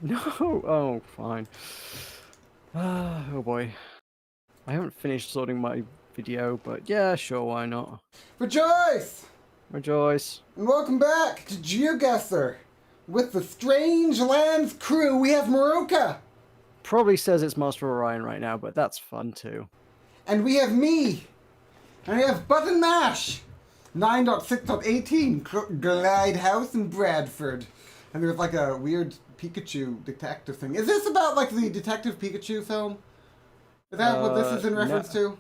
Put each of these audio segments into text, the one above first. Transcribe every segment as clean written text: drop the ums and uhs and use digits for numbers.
No! Oh, fine. Oh boy. I haven't finished sorting my video, but yeah, sure, why not? Rejoice! Rejoice. And welcome back to Geoguessr. With the Strange Lands crew, we have Meroka. Probably says it's Master Orion right now, but that's fun too. And we have me. And we have Button Mash. 9.6.18, Glide House in Bradford. And there's like a weird Pikachu detective thing. Is this about like the Detective Pikachu film? Is that what this is in reference to?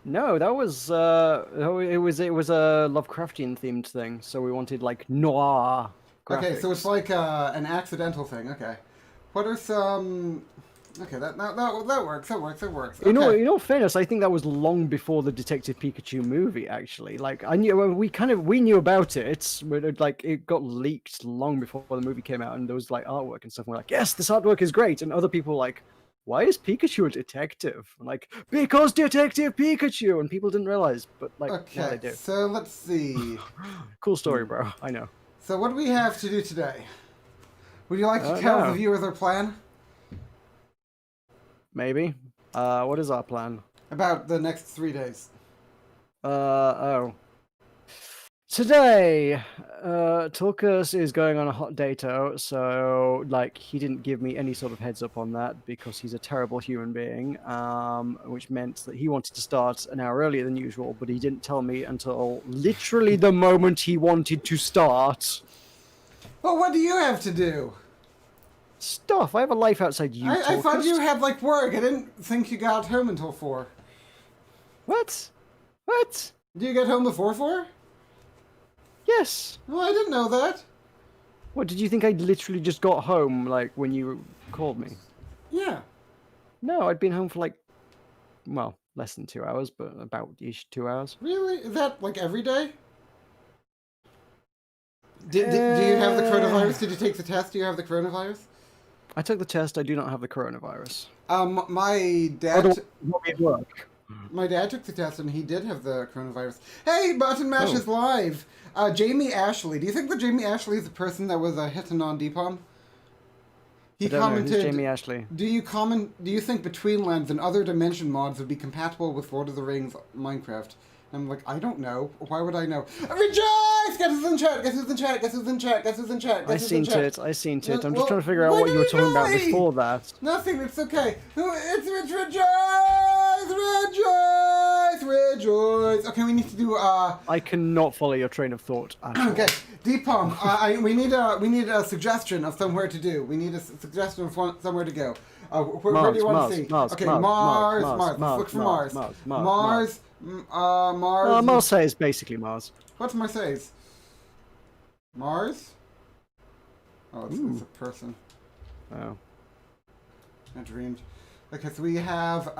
No, that was it was a Lovecraftian themed thing, so we wanted like noir graphics. Okay, so it's like an accidental thing. Okay, what are some? Okay, that works. That works. Okay. In all fairness, I think that was long before the Detective Pikachu movie. Actually, like I knew we knew about it, but it got leaked long before the movie came out, and there was like artwork and stuff. And we're like, yes, this artwork is great, and other people were like, why is Pikachu a detective? I'm like, because Detective Pikachu, and people didn't realize, but like now they do. So let's see. Cool story, bro. I know. So what do we have to do today? Would you like to tell the viewers our plan? Maybe. What is our plan? About the next 3 days. Oh. Today, Tulkas is going on a hot dato, so, like, he didn't give me any sort of heads up on that because he's a terrible human being, which meant that he wanted to start an hour earlier than usual, but he didn't tell me until literally the moment he wanted to start. Well, what do you have to do? Stuff. I have a life outside you, I thought you had, like, work. I didn't think you got home until 4. What? What? Do you get home before 4? Yes. Well, I didn't know that. What, did you think I literally just got home, like, when you called me? Yeah. No, I'd been home for, like, well, less than 2 hours, but about-ish 2 hours. Really? Is that, like, every day? Do you have the coronavirus? Did you take the test? Do you have the coronavirus? I took the test. I do not have the coronavirus. My dad... work. My dad took the test and he did have the coronavirus. Hey, Button Mash is live! Jamie Ashley. Do you think that Jamie Ashley is the person that was hitting on Deepom? He commented, know. Who's Jamie Ashley? Do you think Between Lands and other dimension mods would be compatible with Lord of the Rings Minecraft? And I'm like, I don't know. Why would I know? Rejoice! Guess who's in chat? Guess who's in chat? Guess who's in chat? Guess who's in chat? I seen it. I'm just trying to figure out what you were talking about before that. Nothing. It's okay. It's Rejoice! Okay, we need to do I cannot follow your train of thought at all. Okay, Deepom, we need a suggestion of somewhere to do. We need a suggestion of somewhere to go. Where do you want to see? Okay, Mars. Let's look for Mars. Mars. Marseille is basically Mars. What's Marseille? Mars? Oh, it's a person. Oh. I dreamed. Okay, so we have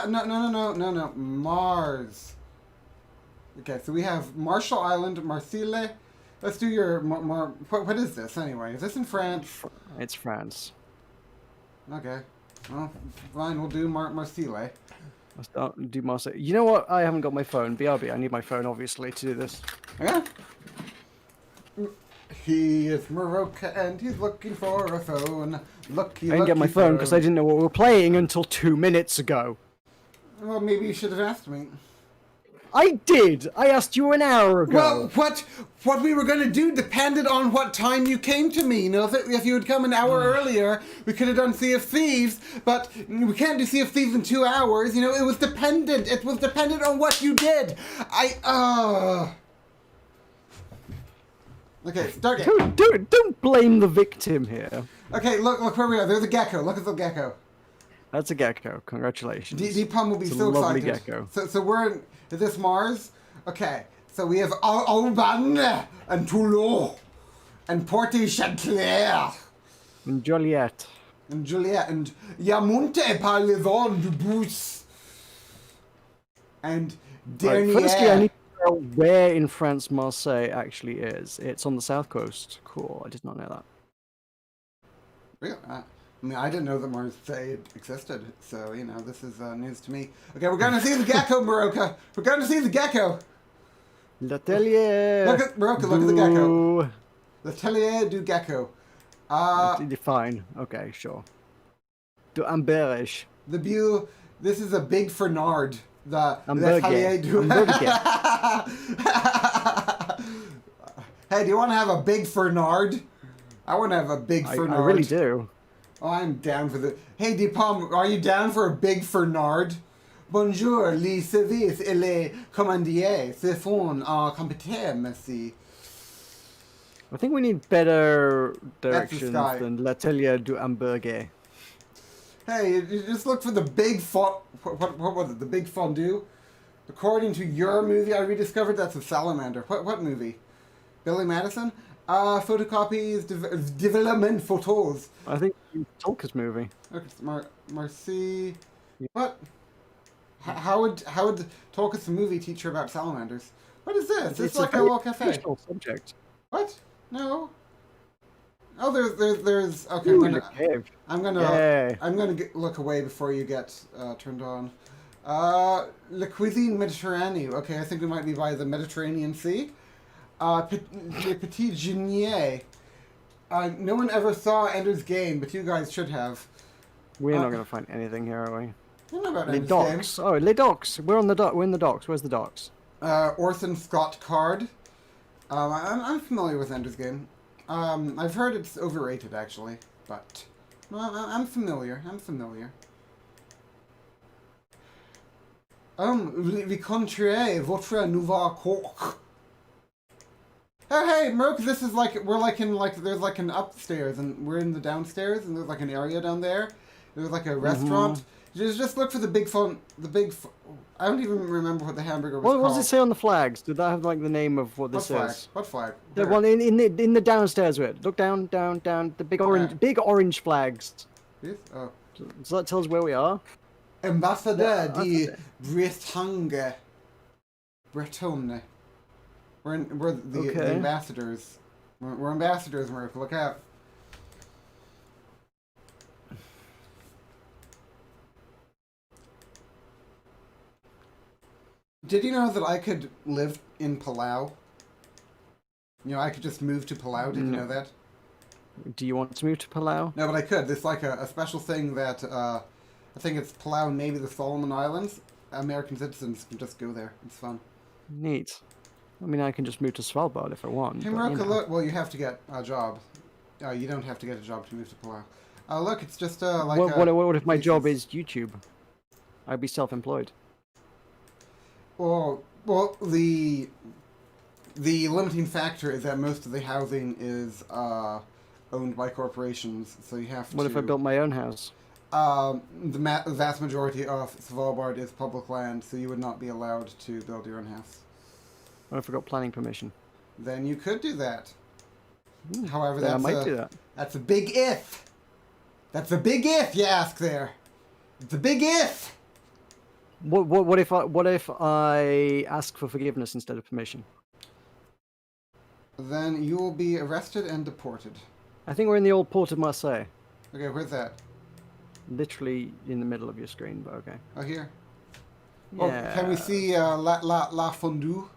no, Mars. Okay, so we have Marshall Island, Marseille. Let's do your what is this anyway? Is this in France? It's France. Okay, well, fine. We'll do Marseille. Let's do Marseille. You know what? I haven't got my phone. BRB. I need my phone obviously to do this. Yeah. He is Meroka and he's looking for a phone. I didn't get my phone because I didn't know what we were playing until 2 minutes ago. Well, maybe you should have asked me. I did! I asked you an hour ago! Well, what we were going to do depended on what time you came to me. You know, if you had come an hour earlier, we could have done Sea of Thieves, but we can't do Sea of Thieves in 2 hours. You know, it was dependent. It was dependent on what you did. Okay, start it. Don't blame the victim here. Okay, look where we are. There's a gecko. Look at the gecko. That's a gecko. Congratulations. Deepom will be it's so a lovely excited. Gecko. So we're in. Is this Mars? Okay. So we have Auban and Toulon and Porte-Châtelet And Joliet. and Juliet and Yamonte par les vents du Bus and Dernier. Right, firstly, I need to know where in France Marseille actually is. It's on the south coast. Cool. I did not know that. Really? I mean, I didn't know that Marseille existed, so, you know, this is news to me. Okay, we're going to see the gecko, Meroka. We're going to see the gecko. L'atelier. Look at Meroka, look at the gecko. L'atelier du gecko. Fine. Okay, sure. Du Amberish. This is a big Fernard. That's how Hamburger. you do Hamburger. Hey, do you want to have a big Fernard? I want to have a big I Fernard. really do. Oh, I'm down for the... Hey, Dipom, are you down for a big Fernard? Bonjour, les services et les commandiers se font en compétition, merci. I think we need better That's the directions sky. than L'Atelier du Hamburger. Hey, you just look for the big what was it? The big fondue? According to your movie, I rediscovered that's a salamander. What movie? Billy Madison? Photocopies, development photos. I think Tulkas movie. Okay, Marcy. What? How would Tulkas the movie teach her about salamanders? What is this? It's like a little cafe. Traditional subject. What? No. Oh, there's. Okay, Ooh, in a cave. I'm gonna Yay. look away before you get turned on. Le cuisine Méditerranée. Okay, I think we might be by the Mediterranean Sea. Le Petit Genier. No one ever saw Ender's Game, but you guys should have. We're not going to find anything here, are we? I don't know about Les Ender's Game. docks. Oh, Les docks. We're on the dock. We're in the docks. Where's the docks? Orson Scott Card. I'm familiar with Ender's Game. I've heard it's overrated, actually, but well, I'm familiar. I'm familiar. Rencontrez votre nouveau coq. Oh, hey, Meroka, this is like, we're like in, like, there's like an upstairs, and we're in the downstairs, and there's like an area down there. There's like a restaurant. Just look for the big phone, I don't even remember what the hamburger was What called. does it say on the flags? Did that have like the name of what this What flag? is? What flag? The Where? one in the downstairs bit. Look down, the big orange flags. This? Oh. So that tells where we are. Ambassadeur Yeah, de Bretagne. Bretonne. We're the ambassadors. We're ambassadors, Meroka. Look out. Did you know that I could live in Palau? You know, I could just move to Palau. Did you know that? Do you want to move to Palau? No, but I could. There's like a special thing that I think it's Palau and maybe the Solomon Islands. American citizens can just go there. It's fun. Neat. I mean, I can just move to Svalbard if I want. Hey, but, Meroka, look. Well, you have to get a job. You don't have to get a job to move to Palau. Look, it's just like. What if my job is YouTube? I'd be self-employed. Well, the limiting factor is that most of the housing is owned by corporations, so you have to. What if I built my own house? The vast majority of Svalbard is public land, so you would not be allowed to build your own house. What if I got planning permission? Then you could do that. However, Then I might do that. That's a big if. That's a big if, you ask there. It's a big if. What if I ask for forgiveness instead of permission? Then you will be arrested and deported. I think we're in the old port of Marseille. Okay, where's that? Literally in the middle of your screen, but okay. Oh, here. Yeah. Oh, can we see La Fondue?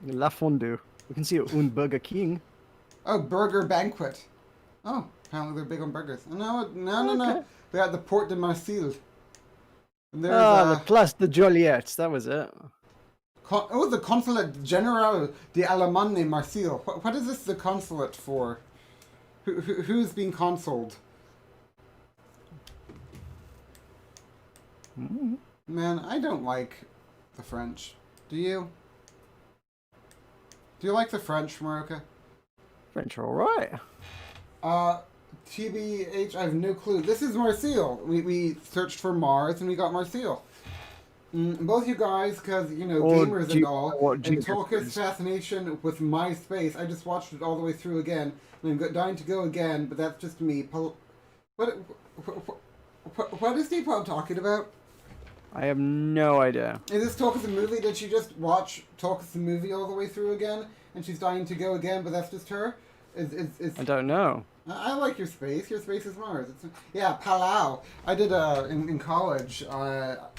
La Fondue. We can see Un Burger King. Oh, Burger Banquet. Oh, apparently they're big on burgers. No. Okay. They're at the Port de Marseille. And there's, The Place de Joliette. That was it. the Consulate General d'Allemagne Marseille. What is this the consulate for? Who's being consuled? Man, I don't like the French. Do you? Do you like the French, Meroka? French are alright. TBH, I have no clue. This is Marseille. We searched for Mars and we got Marseille. Both you guys, because, you know, gamers and all, and Tulkas' fascination with MySpace, I just watched it all the way through again, and I'm dying to go again, but that's just me. What is Deepom talking about? I have no idea. Is this Tulkas the movie? Did she just watch Tulkas the movie all the way through again, and she's dying to go again, but that's just her? I don't know. I like your space. Your space is Mars. Yeah, Palau. I did in college.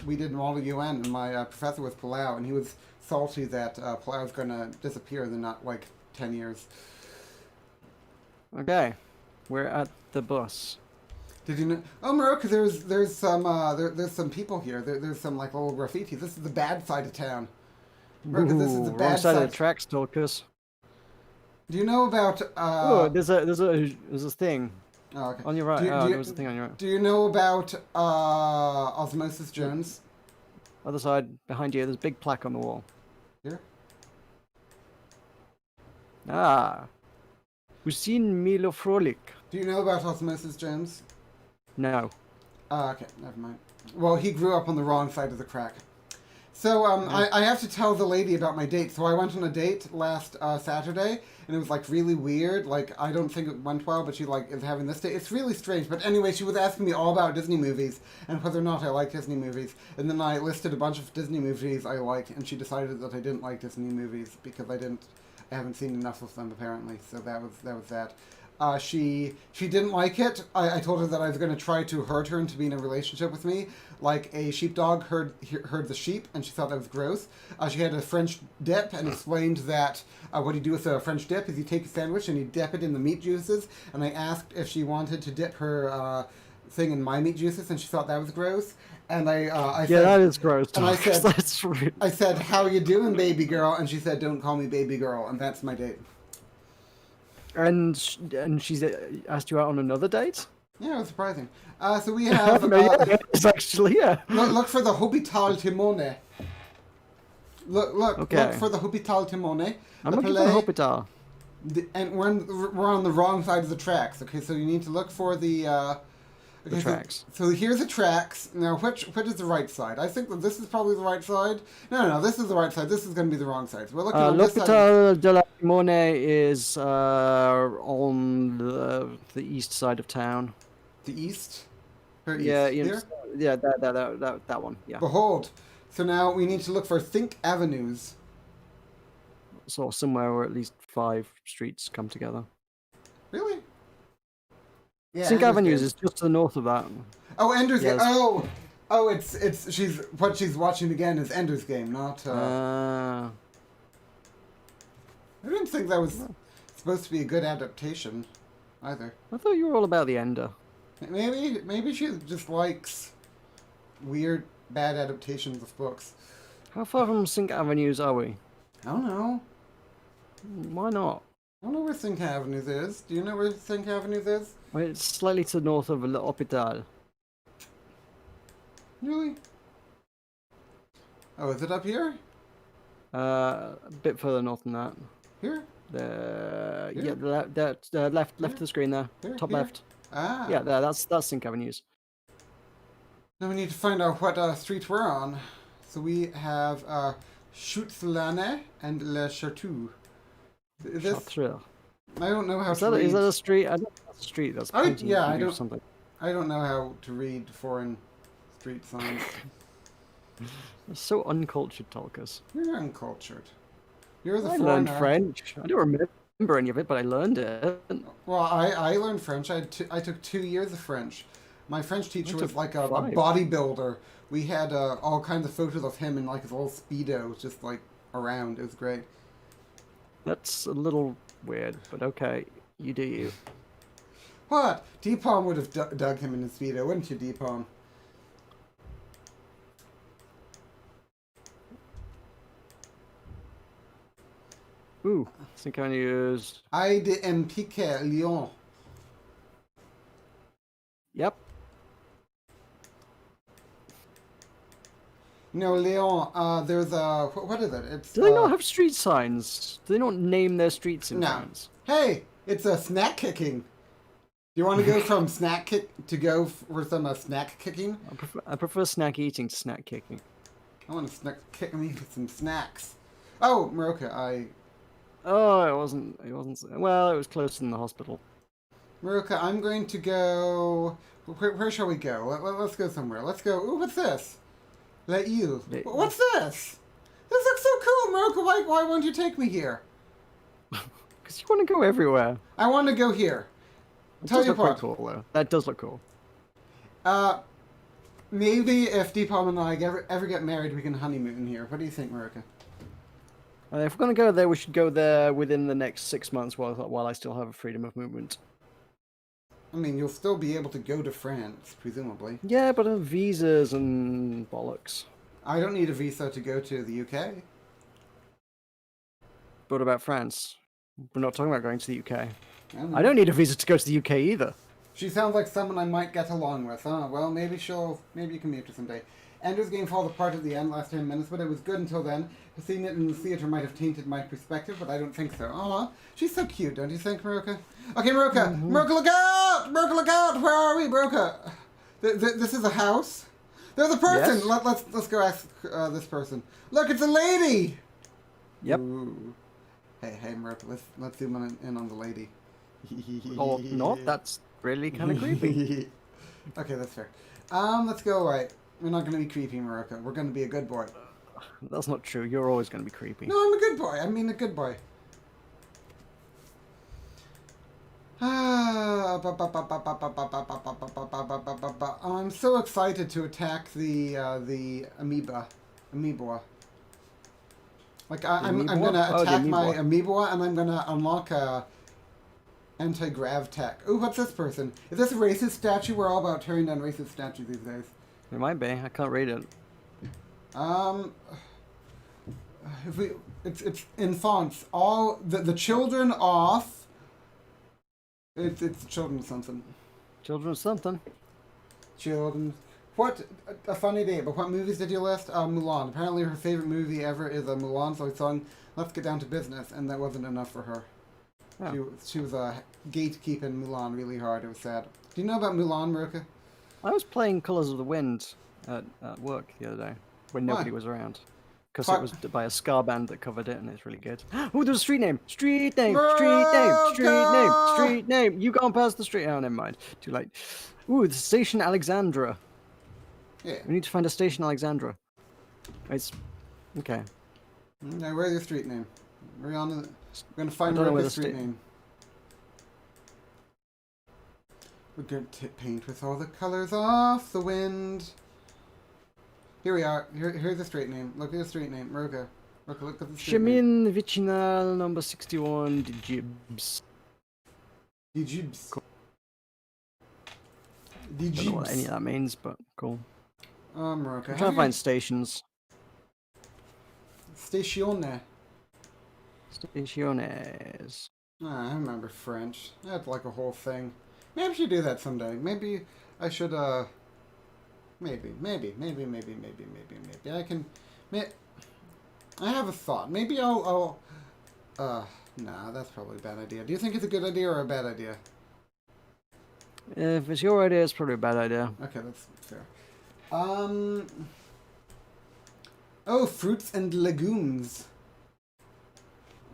We did Model UN, and my professor was Palau, and he was salty that Palau's going to disappear in not like 10 years. Okay. We're at the bus. Did you know? Oh, Meroka, there's some people here. There's some like little graffiti. This is the bad side of town. Meroka, this is the Ooh, wrong bad side of side. the tracks, Tulkas. Do you know about Oh, there's a thing Oh, okay. on your right. Do Oh, there you was a thing on your right. do you know about Osmosis Jones? Other side, behind you, there's a big plaque on the wall. Here. Ah, Hussein Milo Frolik. Do you know about Osmosis Jones? No. Okay, never mind. Well, he grew up on the wrong side of the crack. So I have to tell the lady about my date. So I went on a date last Saturday, and it was like really weird. Like I don't think it went well, but she like is having this date. It's really strange. But anyway, she was asking me all about Disney movies and whether or not I like Disney movies. And then I listed a bunch of Disney movies I like, and she decided that I didn't like Disney movies because I haven't seen enough of them apparently. So that was that. She didn't like it. I told her that I was going to try to herd her into being in a relationship with me, like a sheepdog herd the sheep, and she thought that was gross. She had a French dip and explained that what you do with a French dip is you take a sandwich and you dip it in the meat juices. And I asked if she wanted to dip her thing in my meat juices, and she thought that was gross. And I Yeah, said, that is gross. And I said, that's rude. I said, "How you doing, baby girl?" And she said, "Don't call me baby girl." And that's my date. And she's asked you out on another date? Yeah, it was surprising. So we have. No, yeah, it's actually, yeah. Look for the Hospital Timone. Look Okay. for the Hospital Timone. I'm The looking for the Palais- hospital. And we're on the wrong side of the tracks. Okay, so you need to look for the. Okay, tracks. So here's the tracks. Now, which is the right side? I think that this is probably the right side. No, this is the right side. This is going to be the wrong side. So we're looking on this side. L'Hôpital de la Limone is on the east side of town. The east. Or east? Yeah, Here? yeah, that one. Yeah. Behold. So now we need to look for Think Avenues. So somewhere where at least 5 streets come together. Really? Yeah. Sink Ender's Avenues Game. is just to the north of that. Oh, Ender's Game. Yes. Oh, it's she's watching again is Ender's Game, not. I didn't think that was supposed to be a good adaptation, either. I thought you were all about the Ender. Maybe she just likes weird, bad adaptations of books. How far from Sink Avenues are we? I don't know. Why not? I don't know where Think Avenues is. Do you know where Think Avenues is? Well, it's slightly to the north of L'Hôpital. Really? Oh, is it up here? A bit further north than that. Here? Yeah, left of the screen there, Here? top Here? left. Ah. Yeah, there. That's Sink Avenues. Now we need to find out what street we're on. So we have Chutzelane and Le Chartreux. Is this? Chartres. I don't know how Is to read. that a street? I don't know if that's a street. That's painting yeah, I maybe or don't- something. I don't know how to read foreign street signs. It's so uncultured, Tulkas. You're uncultured. You're the I foreigner. learned French. I don't remember any of it, but I learned it. Well, I learned French. I took 2 years of French. My French teacher I was took like a 5. bodybuilder. We had all kinds of photos of him in like his little Speedo, just like around. It was great. That's a little weird, but okay. You do you. What? Deepalm would have dug him in his Speedo, wouldn't you, Deepalm? Ooh, Sink Avenues. I de Piquet Lyon. Yep. No, Leon, there's a... What is it? It's... Do they not have street signs? Do they not name their streets in No. France? Hey, it's a snack kicking. Do you want to go from snack kick to go for some snack kicking? I prefer snack eating to snack kicking. I want to kick me with some snacks. Oh, Meroka, Oh, it wasn't. Well, it was close in the hospital. Meroka, I'm going to go... Where shall we go? Let's go somewhere. Let's go... Ooh, what's this? Let you. What's this? This looks so cool, Meroka. Why won't you take me here? Because you want to go everywhere. I want to go here. It Tell does you look quite what. cool, though. That does look cool. Maybe if Deepalm and I ever get married, we can honeymoon here. What do you think, Meroka? If we're going to go there, we should go there within the next 6 months while I still have freedom of movement. I mean, you'll still be able to go to France, presumably. Yeah, but visas and bollocks. I don't need a visa to go to the UK. But about France? We're not talking about going to the UK. I I don't need a visa to go to the UK either. She sounds like someone I might get along with, huh? Well, maybe you can meet her someday. Ender's Game falls apart at the end, last 10 minutes, but it was good until then. Seeing it in the theater might have tainted my perspective, but I don't think so. Aw, she's so cute, don't you think, Meroka? Okay, Meroka! Meroka, look out! Meroka, look out! Where are we, Meroka? This is a house? There's a person! Yes. Let's go ask this person. Look, it's a lady! Yep. Ooh. Hey, Meroka, let's zoom in on the lady. Or not, that's really kind of creepy. Okay, that's fair. Let's go right. We're not going to be creepy, Meroka. We're going to be a good boy. That's not true. You're always going to be creepy. No, I'm a good boy. I mean a good boy. I'm so excited to attack the amoeba. Like I'm gonna attack my amoeba and I'm gonna unlock a anti-grav tech. Ooh, what's this person? Is this a racist statue? We're all about tearing down racist statues these days. It might be. I can't read it. It's in fonts. All the children off. It's children something. Children of something. Children. What a funny day. But what movies did you list? Mulan. Apparently her favorite movie ever is Mulan. So I sung "Let's Get Down to Business," and that wasn't enough for her. Oh. She was gatekeeping Mulan really hard. It was sad. Do you know about Mulan, Meroka? I was playing Colours of the Wind at work the other day when nobody was around. Because it was by a ska band that covered it, and it's really good. Oh, there's a street name! Street name! Street name! Street name! Street name! You gone past the street? Oh, never mind. Too late. Ooh, the station Alexandra. Yeah. We need to find a station Alexandra. It's... Okay. Now, where's your street name? We're going to find the street name. We're going to paint with all the colors off the wind. Here we are. Here's the street name. Look at the street name. Meroka. Look at the street name. Chemin Vicinal number 61, Dijibs. Dijibs. Cool. Dijibs. I don't know what any of that means, but cool. Meroka. I'm trying to find stations. Statione. Staciones. I remember French. That's like a whole thing. Maybe I should do that someday. Maybe I should, maybe I can, I have a thought. Maybe nah, that's probably a bad idea. Do you think it's a good idea or a bad idea? If it's your idea, it's probably a bad idea. Okay, that's fair. Oh, fruits and legumes.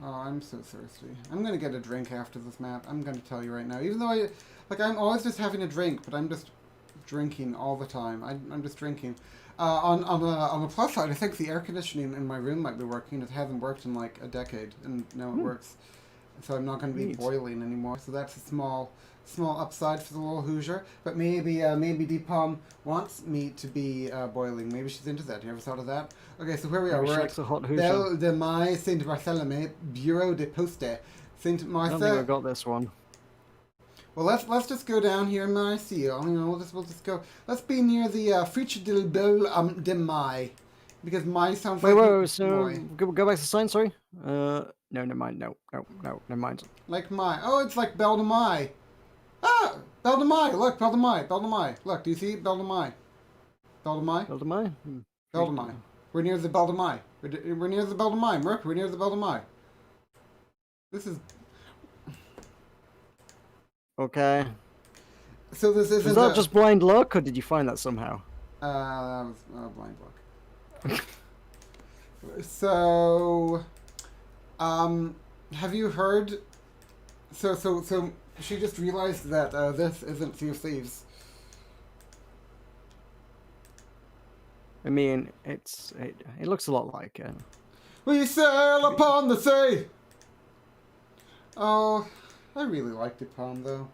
Oh, I'm so thirsty. I'm gonna get a drink after this map. I'm gonna tell you right now. Even though I'm always just having a drink, but I'm just drinking all the time. I'm just drinking. On the plus side, I think the air conditioning in my room might be working. It hasn't worked in like a decade, and now it works. So I'm not going to be boiling anymore. So that's a small upside for the little Hoosier. But maybe Deepalm wants me to be boiling. Maybe she's into that. You ever thought of that? Okay, so where we are, we're at Belle de Mai Saint Barthélemy Bureau de Poste. Saint Martha. I don't think I got this one. Well, let's just go down here in Marseille. You know, we'll just go. Let's be near the Friche de Belle de Mai, because Mai sounds like. Wait. So go back to the sign. Sorry. No, never mind. No, never mind. Like Mai. Oh, it's like Belle de Mai. Ah, Belle de Mai. Look, Belle de Mai. Belle de Mai. Look, do you see Belle de Mai? Belle de Mai. Belle de Mai. Belle de Mai. We're near the Belle de Mai. We're near the Belle de Mai. Merc, we're near the Belle de Mai. This is. Okay. So this isn't. Was that just blind luck, or did you find that somehow? That was blind luck. So, have you heard? So she just realized that this isn't Sea of Thieves. I mean, it looks a lot like it. We sail upon the sea. Oh, I really liked it, Palm, though.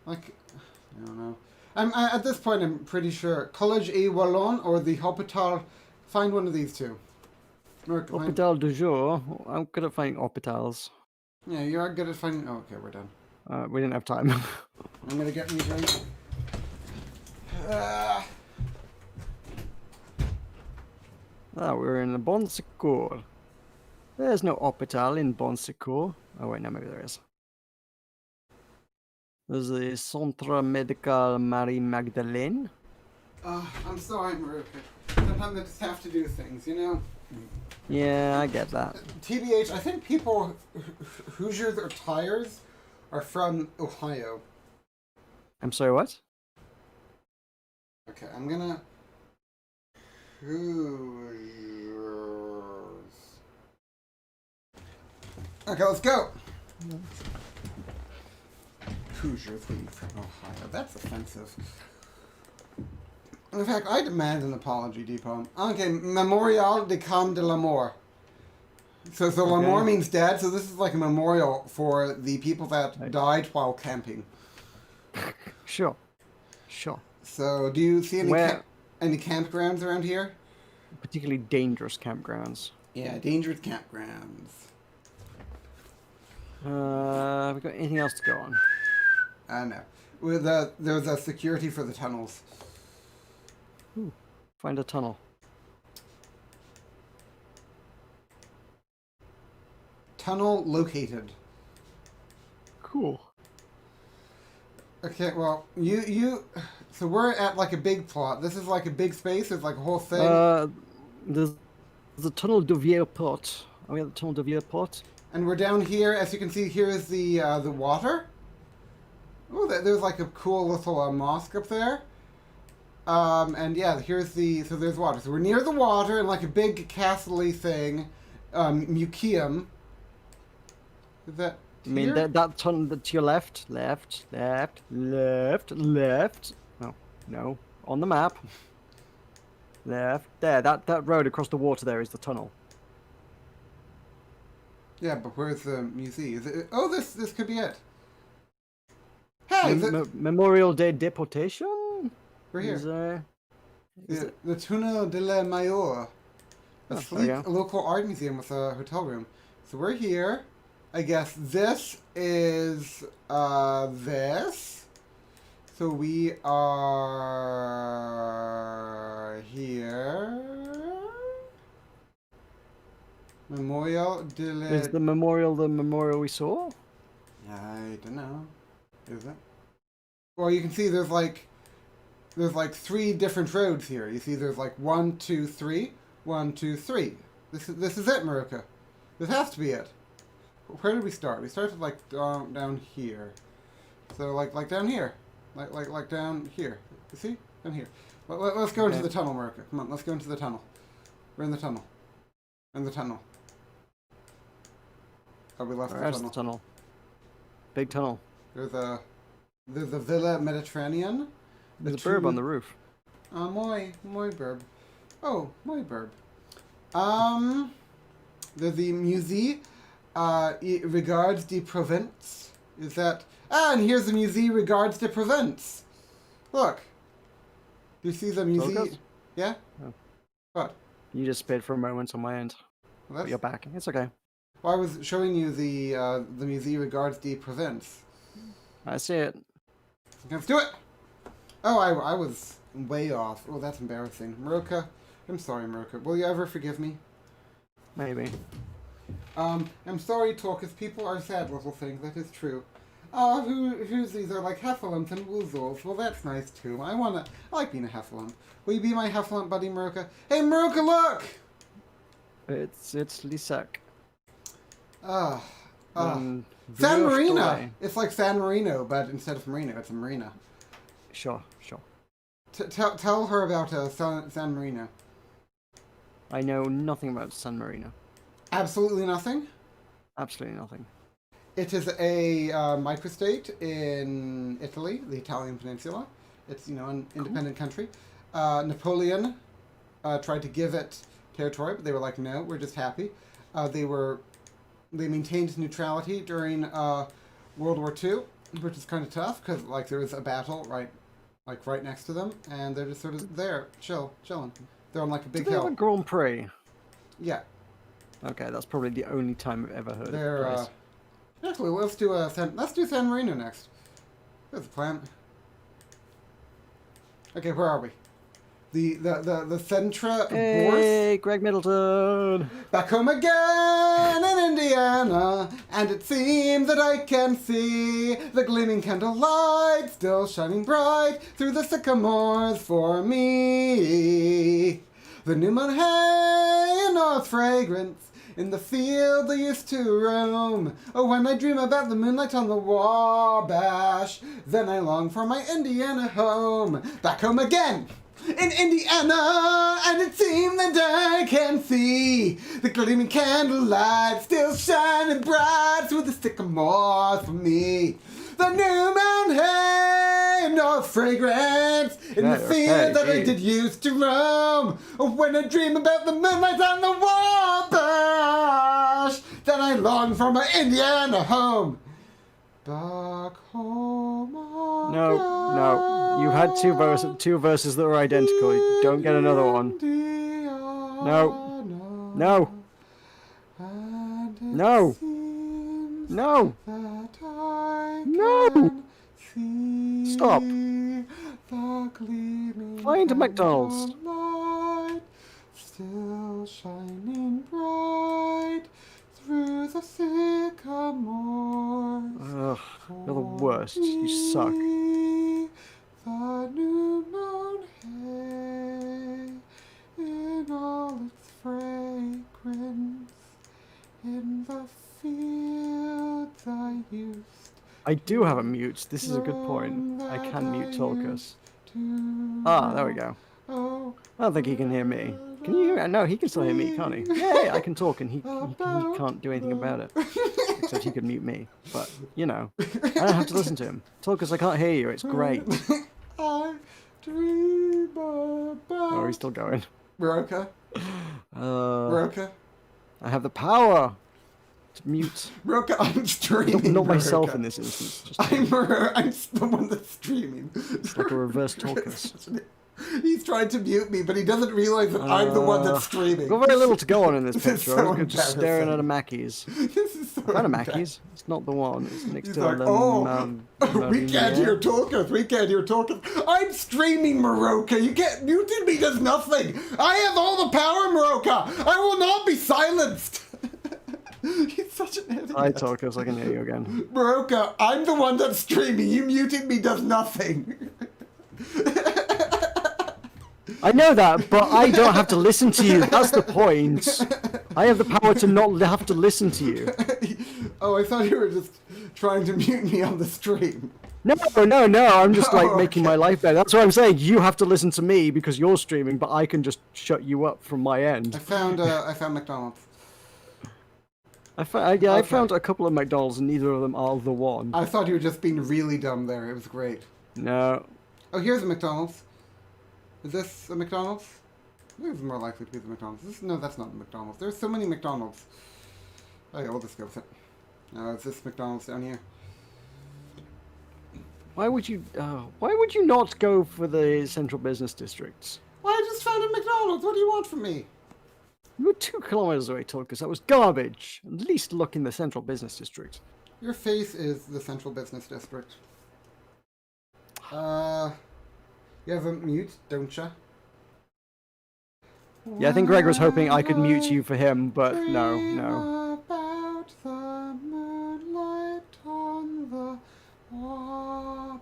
Like, I don't know. At this point, I'm pretty sure Collège et Wallon or the Hôpital. Find one of these two. Hôpital du jour. I'm good at finding hôpitals. Yeah, you are good at finding. Oh, okay, we're done. We didn't have time. I'm gonna get me a drink. Uh, We're in Bon Secours. There's no hospital in Bon Secours. Oh wait, no, maybe there is. There's the Centre Medical Marie Magdalene. I'm sorry, Meroka. Sometimes I just have to do things, you know? Yeah, I get that. TBH, I think people Hoosiers or Tires are from Ohio. I'm sorry, what? Okay, I'm gonna... Hoosiers. Okay, let's go! Hoosiers being from Ohio. That's offensive. In fact, I demand an apology, Depot. Okay, Memorial de Camp de l'Amour. So Okay. L'Amour means dead, so this is like a memorial for the people that died while camping. Sure. Sure. So, do you see Where- any campgrounds around here? Particularly dangerous campgrounds. Yeah, dangerous campgrounds. Have we got anything else to go on? No. There's a security for the tunnels. Ooh, find a tunnel. Tunnel located. Cool. Okay, well, so we're at like a big plot. This is like a big space. There's like a whole thing. There's the Tunnel de Vieux-Port. Are we at the Tunnel de Vieux-Port? And we're down here. As you can see, here is the water. Oh, there's like a cool little mosque up there. And yeah, so there's water. So we're near the water and like a big castle-y thing. Museum. Is that I mean, here? that tunnel to your left. No. On the map. Left. There, that road across the water there is the tunnel. Yeah, but where's the museum? Is it? Oh, this could be it. Hey, Memorial Day Deportation? we're here. Is The Túnel de la Mayor. A Oh, sleek there you go. local art museum with a hotel room. So we're here. I guess this is this. So we are here. Memorial de la... Is the memorial we saw? I don't know. Is it? Well, you can see there's like 3 different roads here. You see there's like 1, 2, 3. 1, 2, 3. This is it, Meroka. This has to be it. Where did we start? We started like down here. So like down here. Like down here. You see? Down here. Let's go into the tunnel, Meroka. Come on, let's go into the tunnel. We're in the tunnel. In the tunnel. Oh, we left Where's the the tunnel? Big tunnel. There's a Villa Mediterranean. There's a bird on the roof. My burb. Oh, my burb. There's the Musée Regards de Provence. Is that... and here's the Musée Regards de Provence. Look. Do you see the Tulkas? Musée? Yeah? Oh. What? You just spit for a moment on my end. Well, But you're back. It's okay. well, I was showing you the Musée Regards de Provence. I see it. Let's do it! Oh, I was way off. Oh, that's embarrassing. Meroka, I'm sorry, Meroka. Will you ever forgive me? Maybe. I'm sorry, Tulkas. People are sad little things. That is true. Oh, who's these are like heffalumps and woozles. Well, that's nice too. I like being a heffalump. Will you be my heffalump buddy, Meroka? Hey, Meroka, look! It's Lisak. San Marino! It's like San Marino, but instead of Marino, it's a marina. Sure. Tell her about San Marino. I know nothing about San Marino. Absolutely nothing? Absolutely nothing. It is a microstate in Italy, the Italian peninsula. It's, an independent country. Napoleon tried to give it territory, but they were like, no, we're just happy. They maintained neutrality during World War II, which is kind of tough because there was a battle right next to them, and they're just sort of there, chilling. They're on like a big Do they have hill. a Grand Prix? Yeah, Okay, that's probably the only time I've ever heard of they're the place. Actually, let's do San Marino next. There's a plan. Okay, where are we? The Centra Hey, Greg Middleton. Back home again in Indiana, and it seems that I can see the gleaming candlelight still shining bright through the sycamores for me. The new moon hay and all its fragrance in the field I used to roam. Oh, when I dream about the moonlight on the Wabash, then I long for my Indiana home. Back home again in Indiana, and it seems that I can see the gleaming candlelight still shining bright through the sycamores for me. The new mountain hay, no fragrance in the field that I did used to roam. When I dream about the moonlight on the Wabash, then I long for my Indiana home. Back home again. No. You had two verses that were identical. You don't get another one. No. No. No. No. No. Stop. Flying to McDonald's. Still shining bright through the sycamore. Ugh, you're the worst. You suck. The new moon hay in all its fragrance in the fields I used. I do have a mute. This is a good point. I can mute Tulkas. Ah, there we go. Oh, I don't think he can hear me. Can you hear? No, he can still hear me, can't he? Yeah, I can talk, and he can't do anything about it. Except he can mute me. But you know, I don't have to listen to him. Tulkas, I can't hear you. It's great. I dream about. Oh, he's still going. Meroka. Meroka. I have the power to mute. Meroka, I'm streaming. Not myself in this instance. Just I'm the one that's streaming. It's like a reverse Tulkas. He's trying to mute me, but he doesn't realize that I'm the one that's streaming. I've got very little to go on in this This is picture. so I'm just staring at a Mackey's. This is so Kind of Mackey's. It's not the one. It's next He's to like, the we can't hear Tulkas. We can't hear Tulkas. I'm streaming, Meroka. You get muted me does nothing. I have all the power, Meroka. I will not be silenced. He's such an idiot. Hi, Tulkas. I can hear you again. Meroka, I'm the one that's streaming. You muted me does nothing. I know that, but I don't have to listen to you. That's the point. I have the power to not have to listen to you. Oh, I thought you were just trying to mute me on the stream. No. I'm just like making my life better. That's what I'm saying. You have to listen to me because you're streaming, but I can just shut you up from my end. I found McDonald's. I found a couple of McDonald's, and neither of them are the one. I thought you were just being really dumb there. It was great. No. Oh, here's a McDonald's. Is this a McDonald's? I think it's more likely to be the McDonald's. No, that's not the McDonald's. There's so many McDonald's. Oh yeah, we'll just go with it. No, it's this McDonald's down here. Why would you not go for the central business districts? Well, I just found a McDonald's. What do you want from me? You were 2 kilometers away, Tulkas. That was garbage. At least look in the central business district. Your face is the central business district. You have a mute, don't ya? Yeah, I think Greg was hoping I could mute you for him, but no. About the moonlight on the Wabash,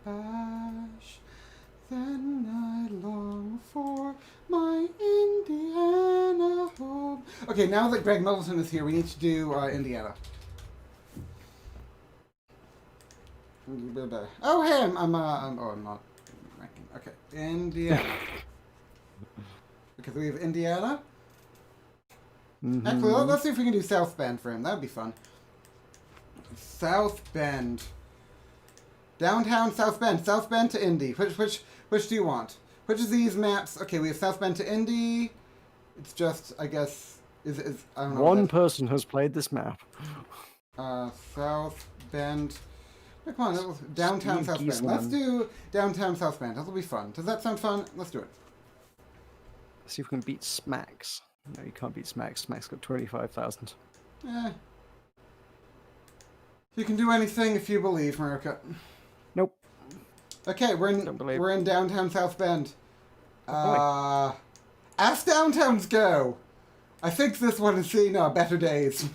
then I long for my Indiana home. Okay, now that Greg Middleton is here, we need to do Indiana. Oh, hey, I'm not. Okay, Indiana. Because we have Indiana. Mm-hmm. Actually, let's see if we can do South Bend for him. That would be fun. South Bend. Downtown South Bend. South Bend to Indy. Which do you want? Which of these maps? Okay, we have South Bend to Indy. It's just, I guess, is I don't know. One person has played this map. South Bend. Come on, downtown South Bend. Let's do downtown South Bend. That'll be fun. Does that sound fun? Let's do it. Let's see if we can beat Smacks. No, you can't beat Smacks. Smacks got 25,000. You can do anything if you believe, Meroka. Nope. Okay, Don't believe. we're in downtown South Bend. Oh, As downtowns go, I think this one has seen better days.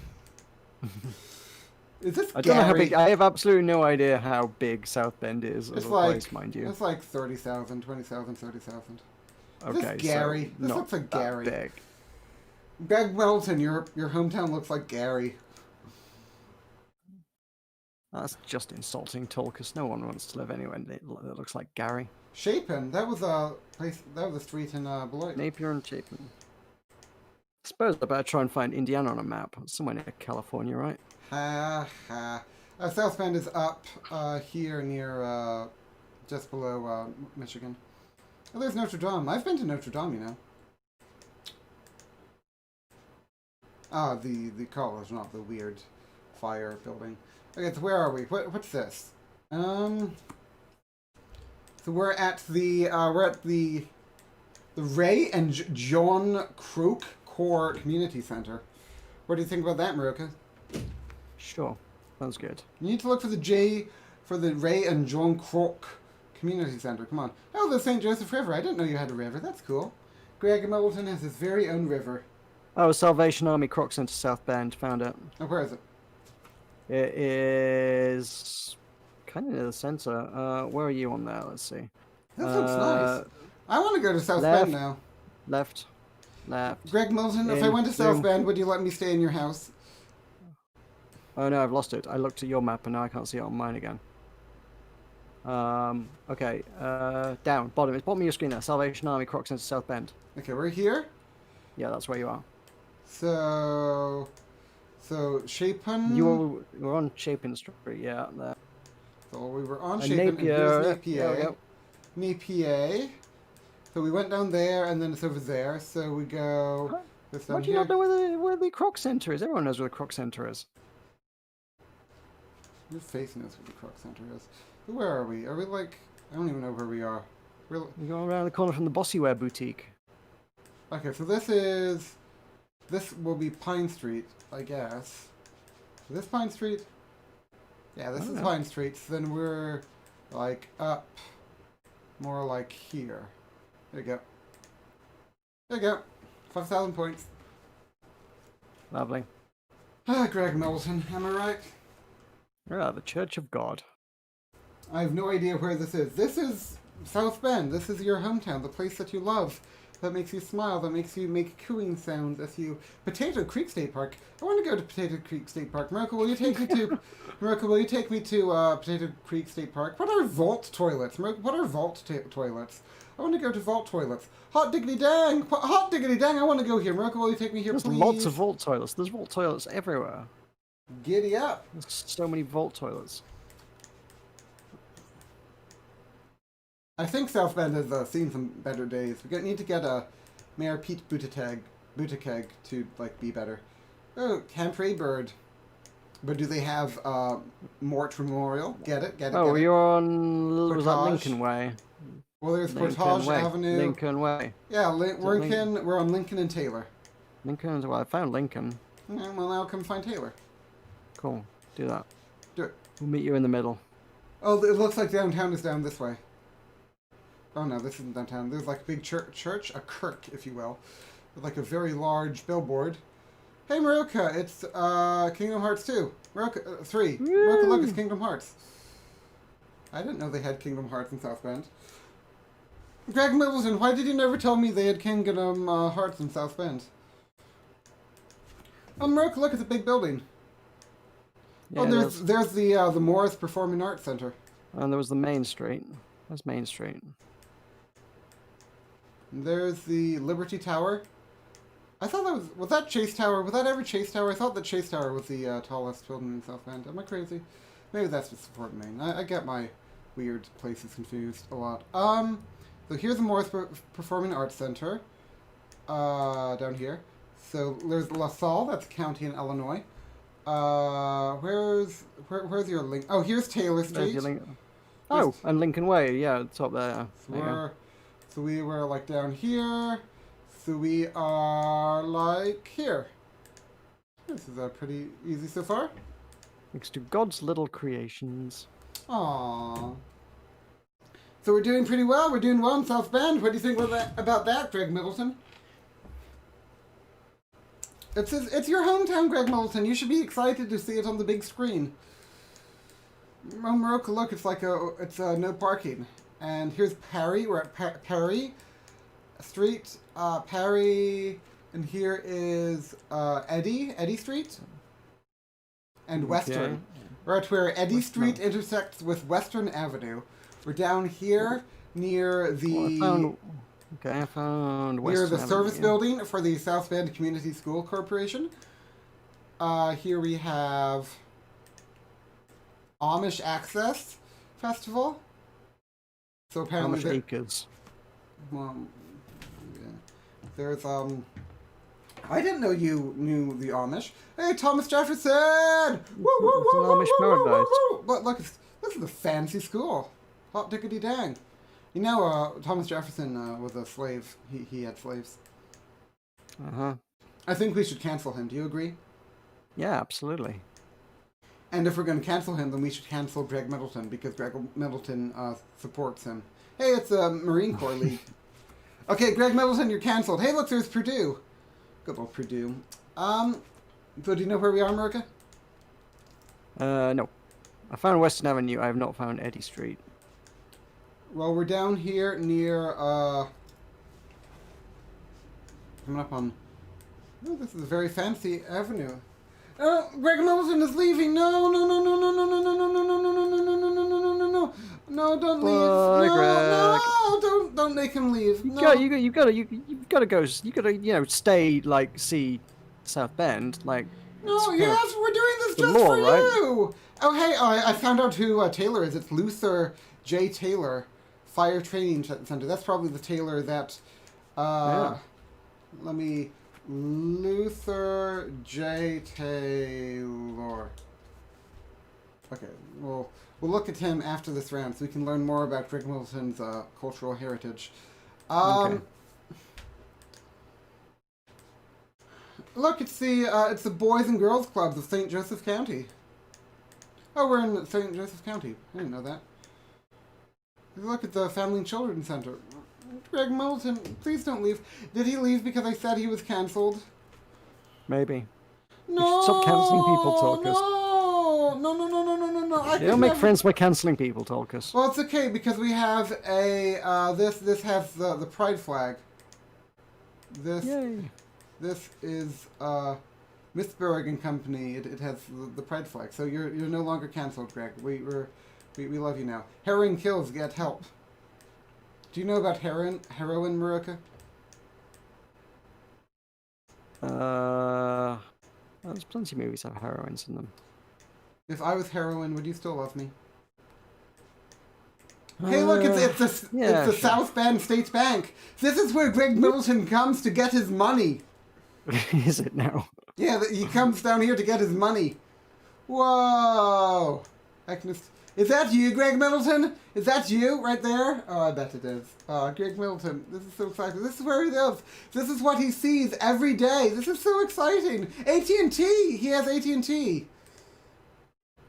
Is this I don't know how Gary? big. I have absolutely no idea how big South Bend is as It's a like place, mind you. it's like 30,000, 20,000, 30,000. Okay, This Gary? so This not looks like that Gary. big. Greg Middleton, your hometown looks like Gary. That's just insulting, Tulkas. No one wants to live anywhere that looks like Gary. Chapin, that was a place. That was a street in Beloit. Napier and Chapin. I suppose I better try and find Indiana on a map. It's somewhere near California, right? Ha ha. South Bend is up here near just below Michigan. Oh, there's Notre Dame. I've been to Notre Dame, you know. Ah, the college, not the weird fire building. Okay, so where are we? What's this? So we're at the Ray and John Crook Core Community Center. What do you think about that, Meroka? Sure. Sounds good. You need to look for the Ray and John Crook Community Center. Come on. Oh, the St. Joseph River. I didn't know you had a river. That's cool. Greg Middleton has his very own river. Oh, Salvation Army Croc Center, South Bend. Found it. Oh, where is it? It is kind of near the center. Where are you on there? Let's see. This looks nice. I want to go to South left. Bend now. Left. Greg Middleton, if I went to South Bend, would you let me stay in your house? Oh no, I've lost it. I looked at your map and now I can't see it on mine again. Okay. Down, bottom. It's bottom of your screen there. Salvation Army Croc Center, South Bend. Okay, we're here. Yeah, that's where you are. So Chapin. You were on Chapin Street, yeah, there. So we were on And Chapin, and here's Napier. Napier. Napier. So we went down there, and then it's over there. So we go. Huh? This How down do you here. not know where the Croc Center is? Everyone knows where the Croc Center is. Your face knows where the Croc Center is. But where are we? Are we like? I don't even know where we are. You go around the corner from the Bossyware boutique. Okay, so this will be Pine Street, I guess. So this Pine Street? Yeah, this is Pine Street. So then we're like up, more like here. There you go. There you go. 5,000 points. Lovely. Ah, Greg Middleton, am I right? Yeah, the Church of God. I have no idea where this is. This is South Bend. This is your hometown, the place that you love. That makes you smile, that makes you make cooing sounds as you... Potato Creek State Park. I want to go to Potato Creek State Park. Meroka, will you take me to... Meroka, will you take me to Potato Creek State Park? What are vault toilets? Meroka, what are vault toilets? I want to go to vault toilets. Hot diggity dang! Hot diggity dang, I want to go here. Meroka, will you take me here, There's please? lots of vault toilets. There's vault toilets everywhere. Giddy up. There's so many vault toilets. I think South Bend has seen some better days. We need to get Mayor Pete Buttigieg to like be better. Oh, Camp Bird. But do they have Mort Memorial? Get it? Get it? Oh, get it? you're on... Was that Portage. Lincoln Way? Well, there's Lincoln Portage Way. Avenue. Lincoln Way. Yeah, we're on Lincoln and Taylor. Lincoln, well, I found Lincoln. Yeah, well, now come find Taylor. Cool. Do that. Do it. We'll meet you in the middle. Oh, it looks like downtown is down this way. Oh no, this isn't downtown. There's like a big church, a kirk, if you will, with like a very large billboard. Hey Meroka, it's Kingdom Hearts 2. Meroka 3. Meroka, look, it's Kingdom Hearts. I didn't know they had Kingdom Hearts in South Bend. Greg Middleton, why did you never tell me they had Kingdom Hearts in South Bend? Oh, Meroka, look, it's a big building. Yeah, Oh, there's the Morris Performing Arts Center. And there was the Main Street. That's Main Street. There's the Liberty Tower. I thought that was that Chase Tower? Was that ever Chase Tower? I thought that Chase Tower was the tallest building in South Bend. Am I crazy? Maybe that's just Fort Maine. I get my weird places confused a lot. So here's the Morris Performing Arts Center. Down here. So there's LaSalle, that's a county in Illinois. Where's your link? Oh, here's Taylor Street. Oh, and Lincoln Way, yeah, top there. So we were like down here. So we are like here. This is pretty easy so far. Next to God's little creations. Aww. So we're doing pretty well. We're doing well in South Bend. What do you think about that, Greg Middleton? It's your hometown, Greg Middleton. You should be excited to see it on the big screen. Oh, Meroka, look, it's like no parking. And here's Parry. We're at Parry Street. Parry, and here is Eddy Street. And Western. Okay. We're at where Eddy Street intersects with Western Avenue. We're down here near the... I found near the Western service Avenue. building for the South Bend Community School Corporation. Here we have Amish Access Festival. So apparently Amish Acres. well, yeah. There's I didn't know you knew the Amish. Hey, Thomas Jefferson! Woo, woo, woo, It's an woo, Amish woo, paradise. woo, woo. Look, this is a fancy school. Hot diggity dang. You know, Thomas Jefferson was a slave. He had slaves. Uh-huh. I think we should cancel him. Do you agree? Yeah, absolutely. And if we're going to cancel him, then we should cancel Greg Middleton, because Greg Middleton supports him. Hey, it's a Marine Corps League. Okay, Greg Middleton, you're canceled. Hey, look, there's Purdue. Good old Purdue. So do you know where we are, Meroka? No. I found Western Avenue. I have not found Eddy Street. Well, we're down here near, coming up on... Oh, this is a very fancy avenue. Oh, Greg Middleton is leaving. No, no, no, no, no, no, no, no, no, no, no, no, no, no, no, no, no, no, no, no. No, don't leave. Bye, No, Greg. no, don't make him leave. You No. gotta go. You gotta, stay, like, see South Bend, like. No, it's kind yes, of we're doing this the just law, for right? you. Oh, hey, I found out who Taylor is. It's Luther J. Taylor, Fire Training Center. That's probably the Taylor that, Yeah. let me, Luther J. Taylor. Okay, we'll look at him after this round so we can learn more about Greg Middleton's cultural heritage. Okay. Look, it's the Boys and Girls Clubs of St. Joseph County. Oh, we're in St. Joseph County. I didn't know that. Look at the Family and Children's Center. Greg Middleton, please don't leave. Did he leave because I said he was cancelled? Maybe. No! should stop cancelling people, Tulkas. No! No, no, no, no, no, no, no. You don't make friends by cancelling people, Tulkas. Well, it's okay because we have a, this has the pride flag. Yay. This is Missberg and Company. It has the pride flag. So you're no longer canceled, Greg. We love you now. Heroin kills. Get help. Do you know about heroin, Meroka? There's plenty of movies that have heroines in them. If I was heroin, would you still love me? Hey, look, it's the sure. South Bend State Bank. This is where Greg Middleton comes to get his money. Is it now? Yeah, he comes down here to get his money. Whoa! Is that you, Greg Middleton? Is that you right there? Oh, I bet it is. Oh, Greg Middleton. This is so exciting. This is where he lives. This is what he sees every day. This is so exciting. AT&T. He has AT&T.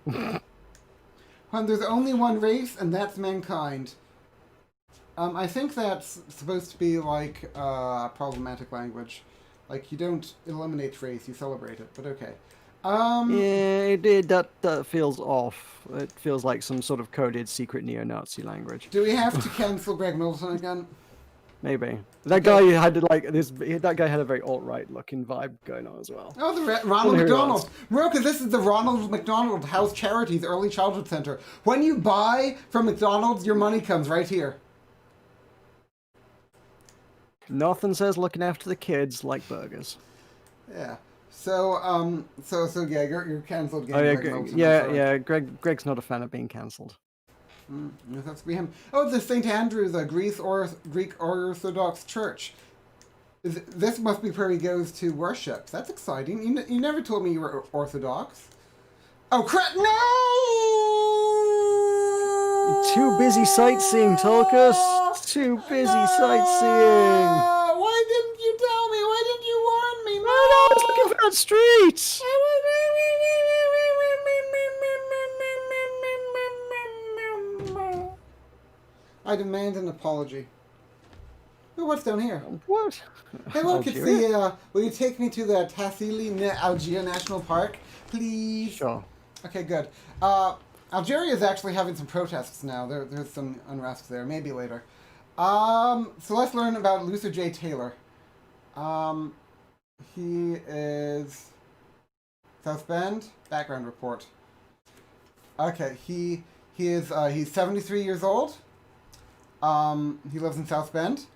When there's only one race, and that's mankind. I think that's supposed to be like problematic language. Like, you don't eliminate race, you celebrate it, but okay. Yeah, that feels off. It feels like some sort of coded secret neo-Nazi language. Do we have to cancel Greg Middleton again? Maybe. That guy had like this. That guy had a very alt-right looking vibe going on as well. Oh, the Ronald Here he McDonald. Meroka, this is the Ronald McDonald House Charities Early Childhood Center. When you buy from McDonald's, your money comes right here. Nothing says looking after the kids like burgers. Yeah. So yeah, you're canceled again. Oh yeah, Greg Middleton, yeah. Greg's not a fan of being cancelled. It has to be him. Oh, the St. Andrew's, Greek Orthodox Church. This must be where he goes to worship. That's exciting. You never told me you were Orthodox. Oh, crap! No! You're too busy sightseeing, Tulkas. Too busy sightseeing. Why didn't you tell me? Why didn't you warn me? No, I was looking for that street. I demand an apology. Ooh, what's down here? What? Hey, look, it's Algeria? the, will you take me to the Tassili Algiers National Park, please? Sure. Okay, good. Algeria is actually having some protests now. There's some unrest there. Maybe later. So let's learn about Luther J. Taylor. He is South Bend. Background report. Okay, he's 73 years old. He lives in South Bend.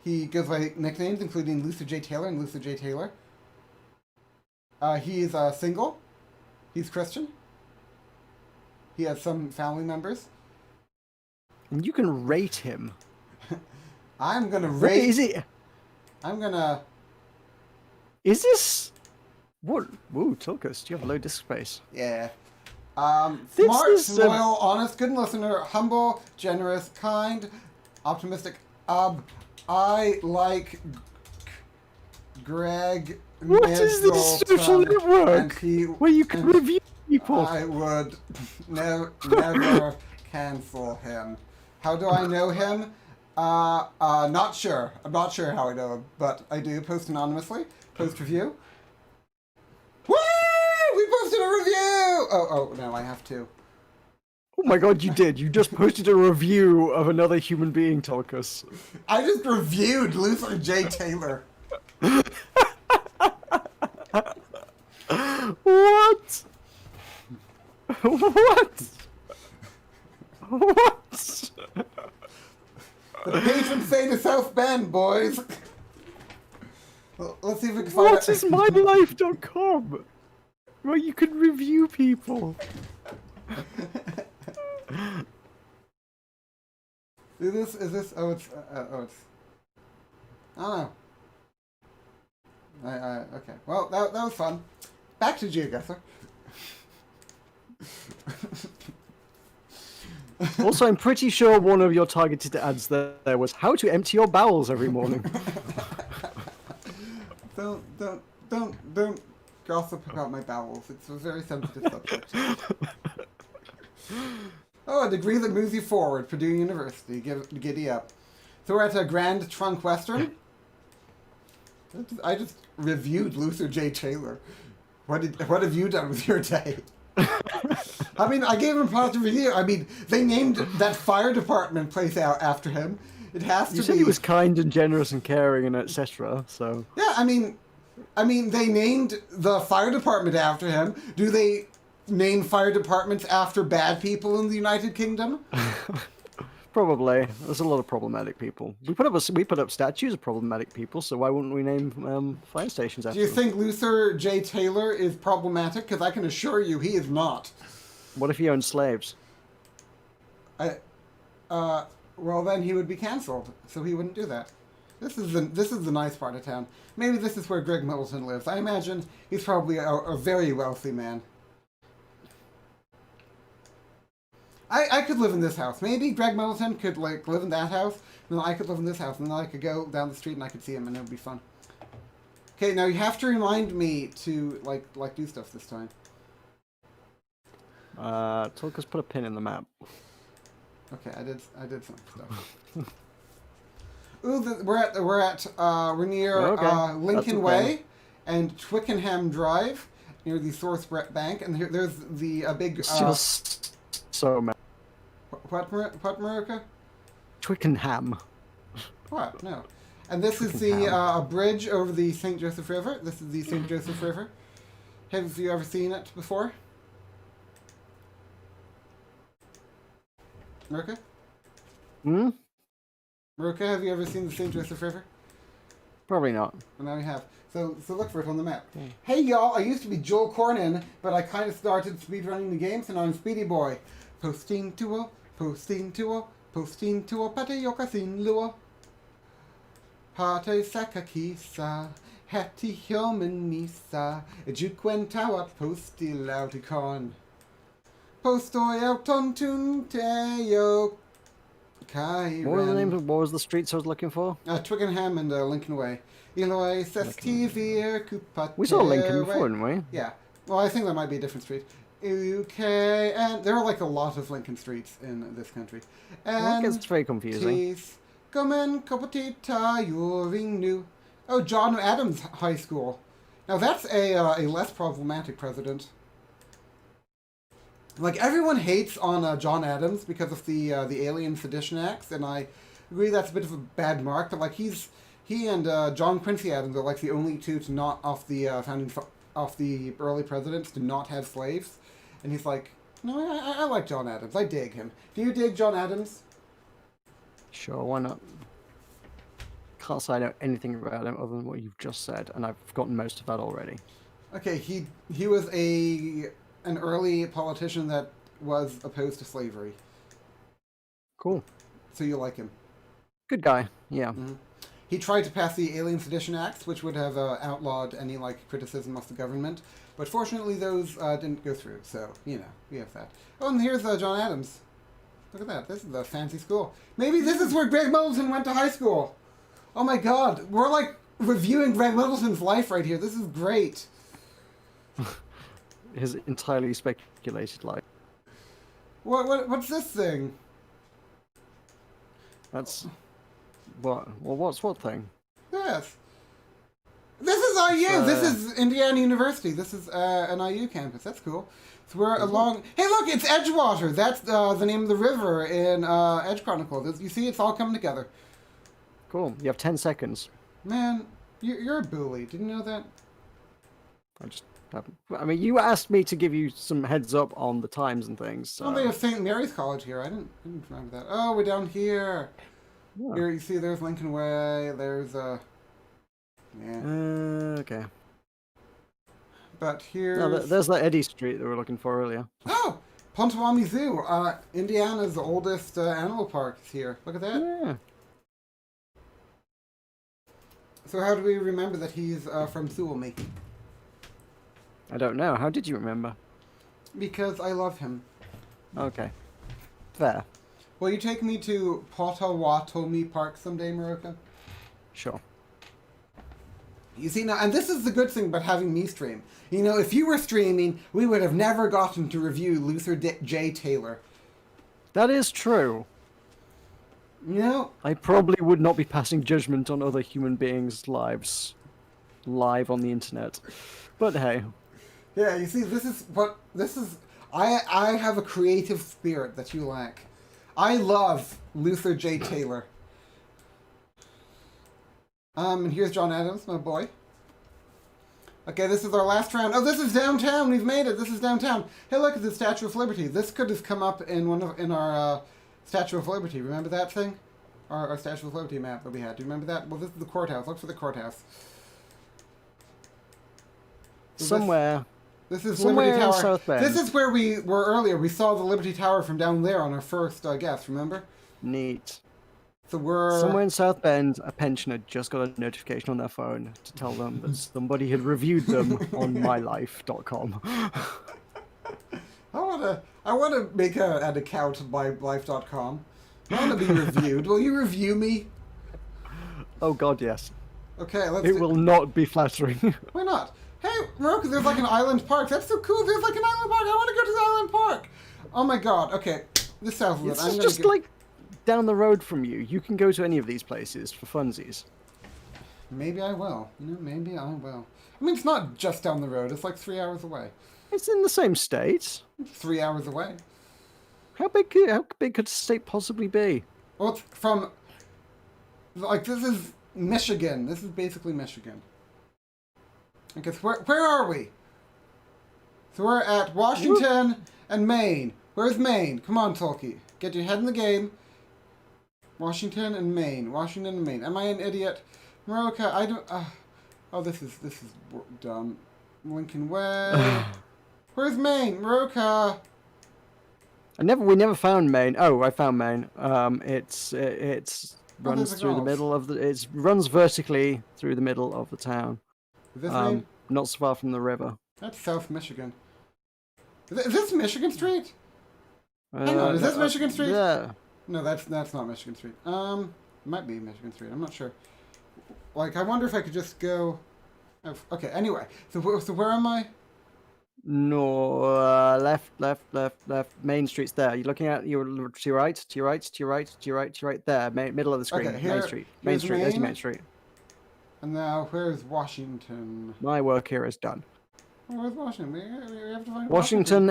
He goes by nicknames including Luther J. Taylor and Luther J. Taylor. He is single. He's Christian. He has some family members. And you can rate him. I'm gonna What rate. is it? I'm gonna. Is this? What? Woo, Tulkas, do you have low disk space? Yeah. This Smart, is, loyal, honest, good listener, humble, generous, kind, optimistic. I like Greg. What is this social Middleton, network and where you can and review people? I would never cancel him. How do I know him? Not sure. I'm not sure how I know him, but I do post anonymously. Post review. Woo! We posted a review! Oh, no, I have to. Oh my god, you did. You just posted a review of another human being, Tulkas. I just reviewed Luther J. Taylor. What? What? What? The patron saint of South Bend, boys. Well, let's see if we can find What is mylife.com? Where you can review people. Is this? Oh, it's. It's. I don't know. Okay. Well, that was fun. Back to Geoguessr. Also, I'm pretty sure one of your targeted ads there was how to empty your bowels every morning. Don't gossip about my bowels. It's a very sensitive subject. Oh, a degree that moves you forward. Purdue University. Giddy up. So we're at a Grand Trunk Western. I just reviewed Luther J. Taylor. What have you done with your day? I mean, I gave him a positive review. I mean, they named that fire department place out after him. It has to You be. said he was kind and generous and caring and etc. So Yeah, I mean, they named the fire department after him. Do they name fire departments after bad people in the United Kingdom? probably there's a lot of problematic people. We put up statues of problematic people, so why wouldn't we name fire stations after Do you them? think Luther J. Taylor is problematic? Because I can assure you he is not. What if he owned slaves? Well, then he would be canceled, so he wouldn't do that. This is the nice part of town. Maybe this is where Greg Middleton lives. I imagine he's probably a very wealthy man. I could live in this house. Maybe Greg Middleton could like live in that house, and then I could live in this house, and then I could go down the street and I could see him, and it would be fun. Okay, now you have to remind me to like do stuff this time. Tulkas put a pin in the map. Okay, I did some stuff. Ooh, we're near Okay, Lincoln that's Way and Twickenham Drive near the Source Bank, and there's the big. It's just so mad. What Meroka? Twickenham. What? No. And this is the bridge over the St. Joseph River. This is the St. Joseph River. Have you ever seen it before? Meroka? Hmm? Meroka, have you ever seen the St. Joseph River? Probably not. Well, now we have. So look for it on the map. Hey y'all, I used to be Joel Cornyn, but I kind of started speedrunning the game, so now I'm Speedy Boy. Posting to a patioka sin lua. Hate sakakisa, heti human nisa, ejukwen posti lautikon. Postoi auton teo Kairen. What was the name? What was the streets I was looking for? Twickenham and Lincoln Way. Eloi Sestivir Kupatere. We saw Lincoln before, didn't we? Yeah. Well, I think that might be a different street. UK, and there are like a lot of Lincoln Streets in this country. Well, And that gets very confusing. Tees, Gomen Kopotita Yoring New. Oh, John Adams High School. Now that's a less problematic president. Like everyone hates on John Adams because of the Alien Sedition Acts, and I agree that's a bit of a bad mark. But like he and John Quincy Adams are like the only two to not off the off the early presidents to not have slaves, and he's like, no, I like John Adams. I dig him. Do you dig John Adams? Sure, why not? Can't say I know anything about him other than what you've just said, and I've forgotten most of that already. Okay, he was an early politician that was opposed to slavery. Cool. So you like him? Good guy. Yeah. Mm-hmm. He tried to pass the Alien Sedition Acts, which would have outlawed any like criticism of the government, but fortunately those didn't go through. So you know we have that. Oh, and here's John Adams. Look at that. This is a fancy school. Maybe this is where Greg Middleton went to high school. Oh my God, we're like reviewing Greg Middleton's life right here. This is great. His entirely speculated life. What's this thing? That's what? Well, what's what thing? Yes. This is IU. This is Indiana University. This is an IU campus. That's cool. So we're along. Hey, look, it's Edgewater. That's the name of the river in Edge Chronicles. You see, it's all coming together. Cool. You have 10 seconds. Man, you're a bully. Didn't you know that? I just haven't. I mean, you asked me to give you some heads up on the times and things. So. Oh, they have St. Mary's College here. I didn't remember that. Oh, we're down here. Yeah. Here, you see, there's Lincoln Way. There's yeah. Okay. But here. No, there's that Eddie Street that we were looking for earlier. Oh, Pontawami Zoo. Indiana's oldest animal park is here. Look at that. Yeah. So how do we remember that he's from Suomi? I don't know. How did you remember? Because I love him. Okay. Fair. Will you take me to Potawatomi Park someday, Meroka? Sure. You see now, and this is the good thing about having me stream. You know, if you were streaming, we would have never gotten to review Luther J. Taylor. That is true. You know? I probably would not be passing judgment on other human beings' lives live on the internet. But hey. Yeah, you see, I have a creative spirit that you lack. I love Luther J. Taylor. And here's John Adams, my boy. Okay, this is our last round. Oh, this is downtown. We've made it. This is downtown. Hey, look at the Statue of Liberty. This could have come up in our Statue of Liberty. Remember that thing? Our Statue of Liberty map that we had. Do you remember that? Well, this is the courthouse. Look for the courthouse. Somewhere. This is somewhere Liberty Tower. in South Bend. This is where we were earlier. We saw the Liberty Tower from down there on our first guess. Remember? Neat. So we're somewhere in South Bend. A pensioner just got a notification on their phone to tell them that somebody had reviewed them on mylife.com. I wanna make an account of mylife.com. I want to be reviewed. Will you review me? Oh God, yes. Okay, let's. It will not be flattering. Why not? Hey, Meroka, there's like an island park. That's so cool. There's like an island park. I want to go to the island park. Oh my God. Okay, this sounds lit. It's just like down the road from you. You can go to any of these places for funsies. Maybe I will. You know, maybe I will. I mean, it's not just down the road. It's like 3 hours away. It's in the same state. 3 hours away. How big could a state possibly be? Well, it's from. Like, this is Michigan. This is basically Michigan. Okay, so where are we? So we're at Washington and Maine. Where's Maine? Come on, Tulky. Get your head in the game. Washington and Maine. Washington and Maine. Am I an idiot? Meroka, I don't... oh, this is dumb. Lincoln Way. Where's Maine? Meroka. We never found Maine. Oh, I found Maine. It's runs through the middle of the. It runs vertically through the middle of the town. Is this Maine? Not so far from the river. That's South Michigan. Is this Michigan Street? Hang on, is this Michigan Street? Yeah. No, that's not Michigan Street. It might be Michigan Street. I'm not sure. Like, I wonder if I could just go. Okay. Anyway, so where am I? No, left. Main Street's there. You're looking at your to your right, to your right, to your right, to your right, to your right. There, middle of the screen. Okay, Main Street. Main here's Street. There's your Maine. Main Street. And now, where's Washington? My work here is done. Oh, where's Washington? We have to find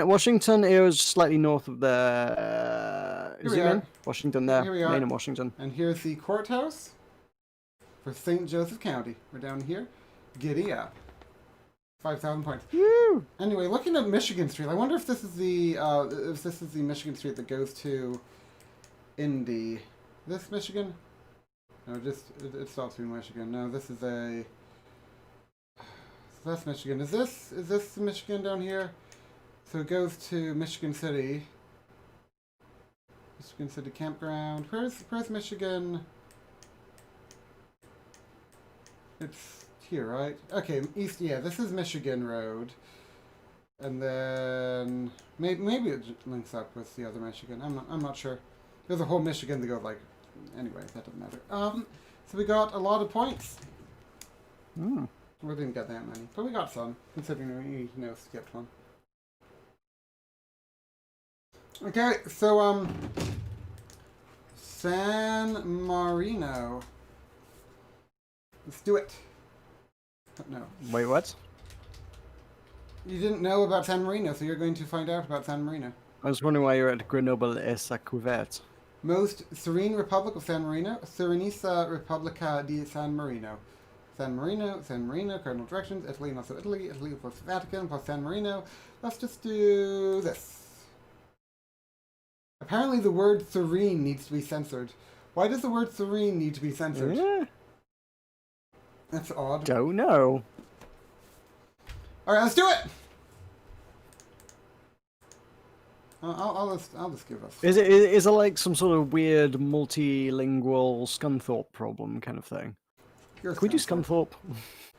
Washington is slightly north of the. Here we Zoom are. in. Washington there. Here we are. Main and Washington. And here's the courthouse for St. Joseph County. We're down here. Giddy up. 5,000 points. Woo! Anyway, looking at Michigan Street, I wonder if this is the Michigan Street that goes to Indy. This Michigan? No, just it stops being Michigan. No, this is a. So that's Michigan. Is this Michigan down here? So it goes to Michigan City. Michigan City Campground. Where's Michigan? It's here, right? Okay, east. Yeah, this is Michigan Road, and then maybe it links up with the other Michigan. I'm not sure. There's a whole Michigan that goes like. Anyway, that doesn't matter. So we got a lot of points. Mm. We didn't get that many, but we got some, considering we skipped one. Okay, so San Marino. Let's do it. No. Wait, what? You didn't know about San Marino, so you're going to find out about San Marino. I was wondering why you're at Grenoble et sa couverte. Most Serene Republic of San Marino, Serenissima Repubblica di San Marino. San Marino, cardinal directions, Italy, and also Italy, Italy plus Vatican plus San Marino. Let's just do this. Apparently the word serene needs to be censored. Why does the word serene need to be censored? Yeah. That's odd. Don't know. Alright, let's do it! I'll just give us. Is it like some sort of weird multilingual Scunthorpe problem kind of thing? Can we do Scunthorpe?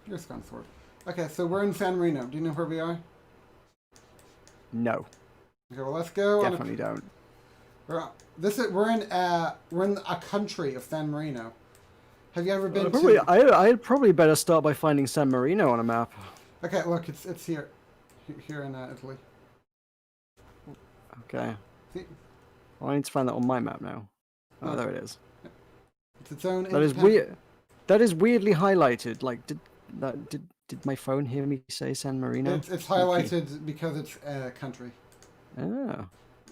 You're Scunthorpe. Okay, so we're in San Marino. Do you know where we are? No. Okay, well let's go. Definitely don't. We're in a country of San Marino. Have you ever been Probably, to? I'd probably better start by finding San Marino on a map. Okay, look, it's here in Italy. Okay. See? Well, I need to find that on my map now. Oh, there it is. It's its own. That is weird. That is weirdly highlighted. Like, did my phone hear me say San Marino? It's highlighted because it's a country. Oh.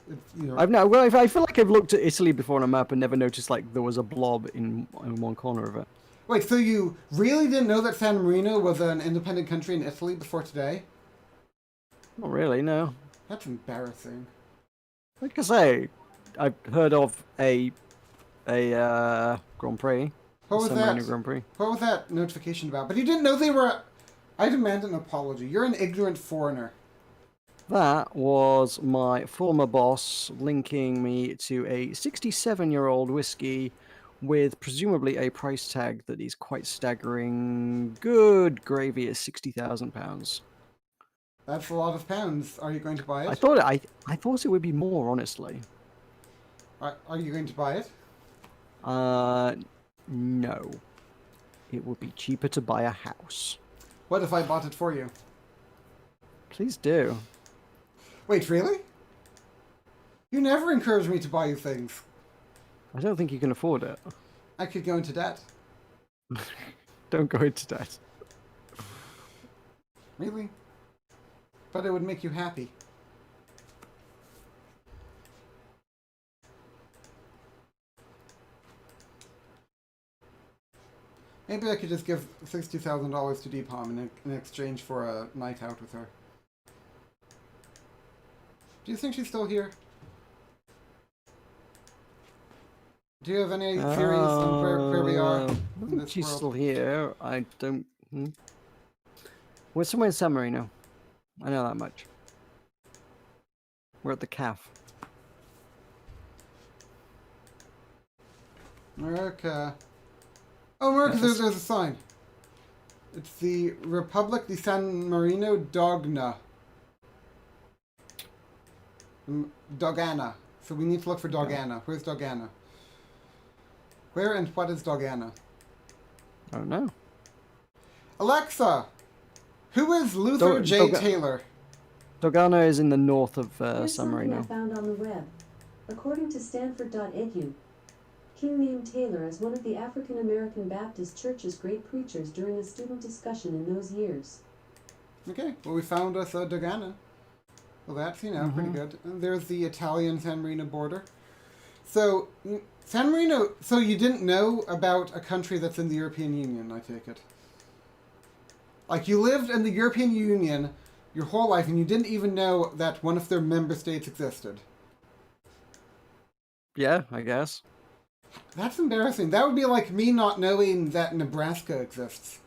It's, I feel like I've looked at Italy before on a map and never noticed like there was a blob in one corner of it. Wait, so you really didn't know that San Marino was an independent country in Italy before today? Not really, no. That's embarrassing. Like I say, I've heard of a Grand Prix. What was San that? Marino Grand Prix. What was that notification about? But you didn't know they were. I demand an apology. You're an ignorant foreigner. That was my former boss linking me to a 67-year-old whiskey with presumably a price tag that is quite staggering. Good gravy at £60,000. That's a lot of pounds. Are you going to buy it? I thought it would be more, honestly. Are you going to buy it? No. It would be cheaper to buy a house. What if I bought it for you? Please do. Wait, really? You never encourage me to buy you things. I don't think you can afford it. I could go into debt. Don't go into debt. Really? But it would make you happy. Maybe I could just give $60,000 to Deepalm in exchange for a night out with her. Do you think she's still here? Do you have any theories on where we are in this She's world? still here. I don't... We're somewhere in San Marino. I know that much. We're at the CAF. Meroka. Oh, Meroka, Yes. there's a sign. It's the Republic di San Marino Dogna. Dogana. So we need to look for Dogana. Where's Dogana? Where and what is Dogana? I don't know. Alexa! Who is Luther J. Taylor? Dogana is in the north of Here's San something I Marino. found on the web. According to Stanford.edu, King named Taylor as one of the African American Baptist Church's great preachers during a student discussion in those years. Okay, well, we found us Dogana. Well, that's, pretty good. And there's the Italian-San Marino border. So, San Marino, so you didn't know about a country that's in the European Union, I take it? Like, you lived in the European Union your whole life, and you didn't even know that one of their member states existed. Yeah, I guess. That's embarrassing. That would be like me not knowing that Nebraska exists.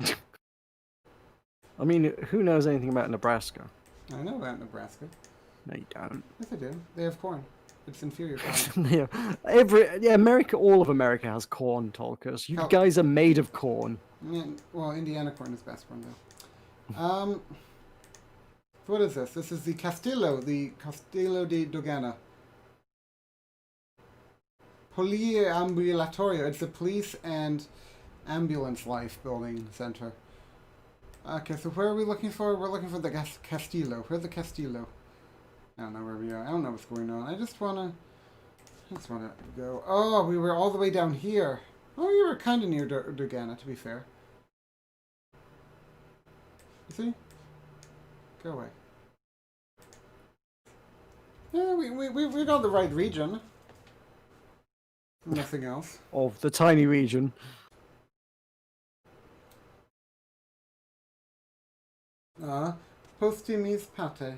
I mean, who knows anything about Nebraska? I know about Nebraska. No, you don't. Yes, I do. They have corn. It's inferior corn. Yeah, America, all of America has corn, Tulkas. You guys are made of corn. Well, Indiana corn is best corn, though. What is this? This is the Castillo di Dogana. Poliambulatorio. It's a police and ambulance life building center. Okay, so where are we looking for? We're looking for the Castillo. Where's the Castillo? I don't know where we are. I don't know what's going on. I just wanna go. Oh, we were all the way down here. Oh, you were kind of near Dogana, to be fair. You see? Go away. Yeah, we got the right region. Nothing else. Of the tiny region. Postimis pate.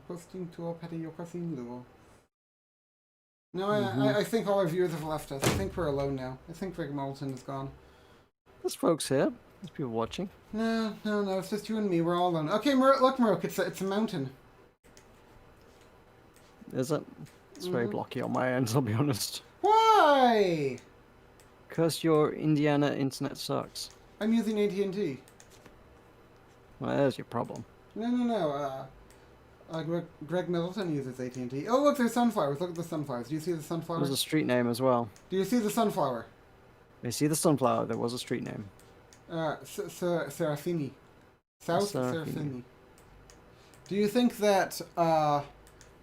Posting to pate yokasin luo. No, I think all our viewers have left us. I think we're alone now. I think Rick Moulton is gone. There's folks here. There's people watching. No, it's just you and me. We're all alone. Okay, look, Meroka, it's a mountain. Is it? It's very blocky on my end, I'll be honest. Why? Because your Indiana internet sucks. I'm using AT&T. Well, there's your problem. No. Greg Middleton uses AT&T. Oh, look, there's sunflowers. Look at the sunflowers. Do you see the sunflower? There's a street name as well. Do you see the sunflower? I see the sunflower. There was a street name. Serafini. South Serafini. Serafini. Do you think that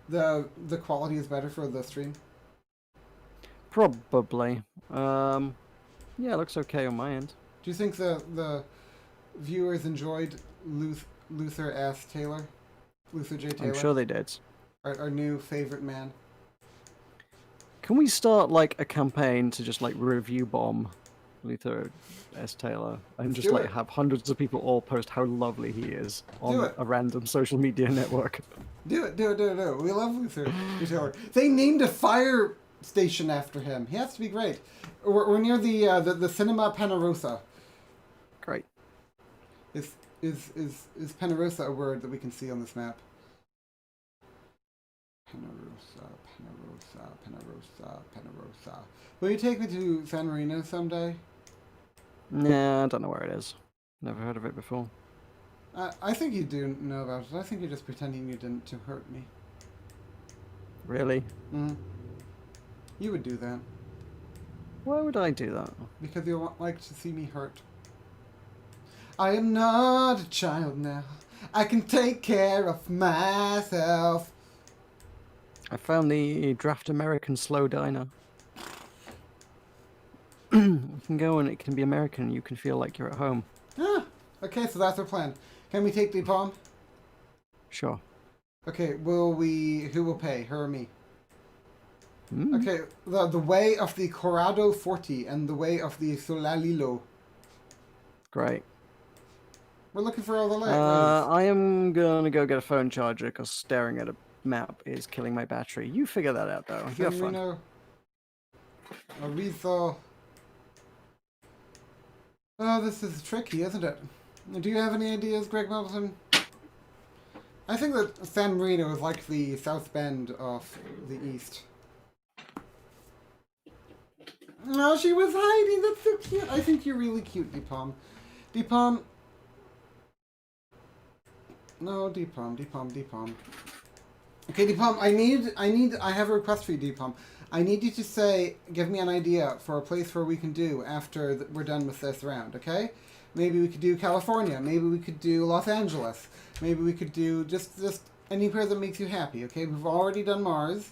the quality is better for the stream? Probably. Yeah, it looks okay on my end. Do you think the viewers enjoyed Luther S. Taylor? Luther J. Taylor? I'm sure they did. Our new favorite man. Can we start like a campaign to just like review bomb Luther S. Taylor and Let's just do like it. have hundreds of people all post how lovely he is on a random social media network? Do it. We love Luther J. Taylor. They named a fire station after him. He has to be great. We're near the Cinema Panarosa. Great. Is Panarosa a word that we can see on this map? Panarosa. Will you take me to San Marino someday? Nah, I don't know where it is. Never heard of it before. I think you do know about it. I think you're just pretending you didn't to hurt me. Really? You would do that. Why would I do that? Because you like to see me hurt. I am not a child now. I can take care of myself. I found the Draft American Slow Diner. You can go and it can be American. You can feel like you're at home. Okay, so that's our plan. Can we take the palm? Sure. Okay, who will pay? Her or me? Okay, the way of the Corrado Forti and the way of the Solalilo. Great. We're looking for all the lights. I am gonna go get a phone charger because staring at a map is killing my battery. You figure that out though. You have fun. Aretho. Oh, this is tricky, isn't it? Do you have any ideas, Greg Middleton? I think that San Marino is like the South Bend of the East. No, she was hiding. That's so cute. I think you're really cute, Deepom. Deepom. No, Deepom. Okay, Deepom, I have a request for you, Deepom. I need you to give me an idea for a place where we can do after we're done with this round, okay? Maybe we could do California. Maybe we could do Los Angeles. Maybe we could do just anywhere that makes you happy, okay? We've already done Mars,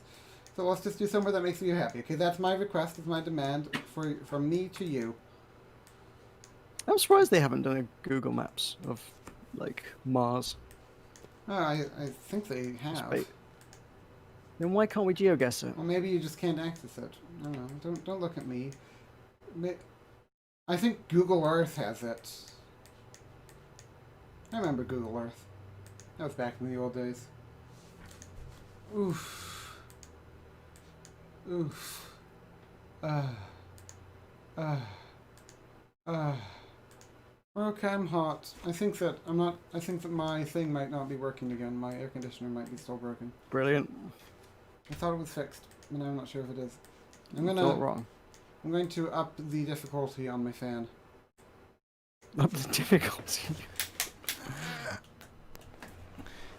so let's just do somewhere that makes you happy, okay? That's my request, it's my demand from me to you. I'm surprised they haven't done a Google Maps of, like, Mars. Oh, I think they have. Space. Then why can't we geoguess it? Well, maybe you just can't access it. I don't know. Don't look at me. I think Google Earth has it. I remember Google Earth. That was back in the old days. Oof. Oof. Okay, I'm hot. I think that my thing might not be working again. My air conditioner might be still broken. Brilliant. I thought it was fixed, but I'm not sure if it is. It's all wrong. I'm going to up the difficulty on my fan. Up the difficulty.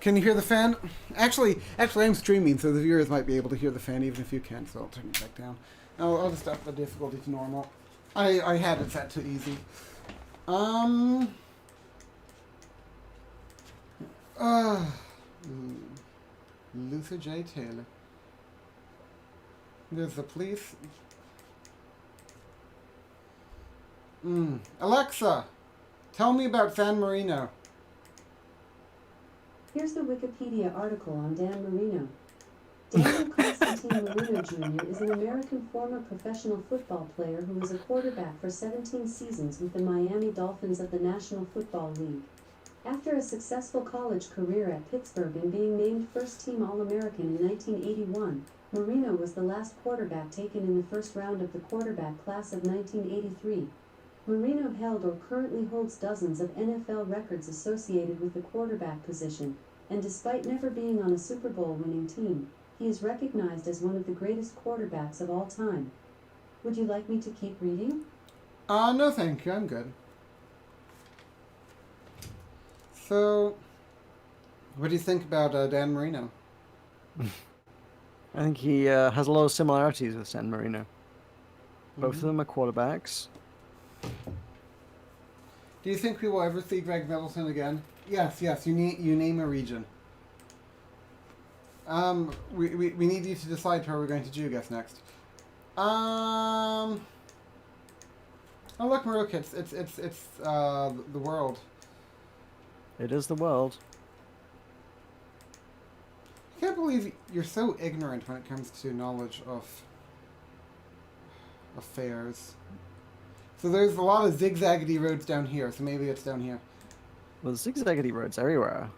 Can you hear the fan? Actually, I'm streaming, so the viewers might be able to hear the fan even if you can't, so I'll turn it back down. I'll just up the difficulty to normal. I had it set to easy. Luther J. Taylor. There's the police. Alexa, tell me about San Marino. Here's the Wikipedia article on Dan Marino. Daniel Constantine Marino Jr. is an American former professional football player who was a quarterback for 17 seasons with the Miami Dolphins of the National Football League. After a successful college career at Pittsburgh and being named first-team All-American in 1981, Marino was the last quarterback taken in the first round of the quarterback class of 1983. Marino held or currently holds dozens of NFL records associated with the quarterback position, and despite never being on a Super Bowl winning team, he is recognized as one of the greatest quarterbacks of all time. Would you like me to keep reading? No thank you, I'm good. So, what do you think about Dan Marino? I think he has a lot of similarities with San Marino. Both of them are quarterbacks. Do you think we will ever see Greg Middleton again? Yes, you name a region. We need you to decide where we're going to Geoguessr next. Oh look, Meroka, it's the world. It is the world. I can't believe you're so ignorant when it comes to knowledge of affairs. So there's a lot of zigzaggedy roads down here, so maybe it's down here. Well, there's zigzaggedy roads everywhere.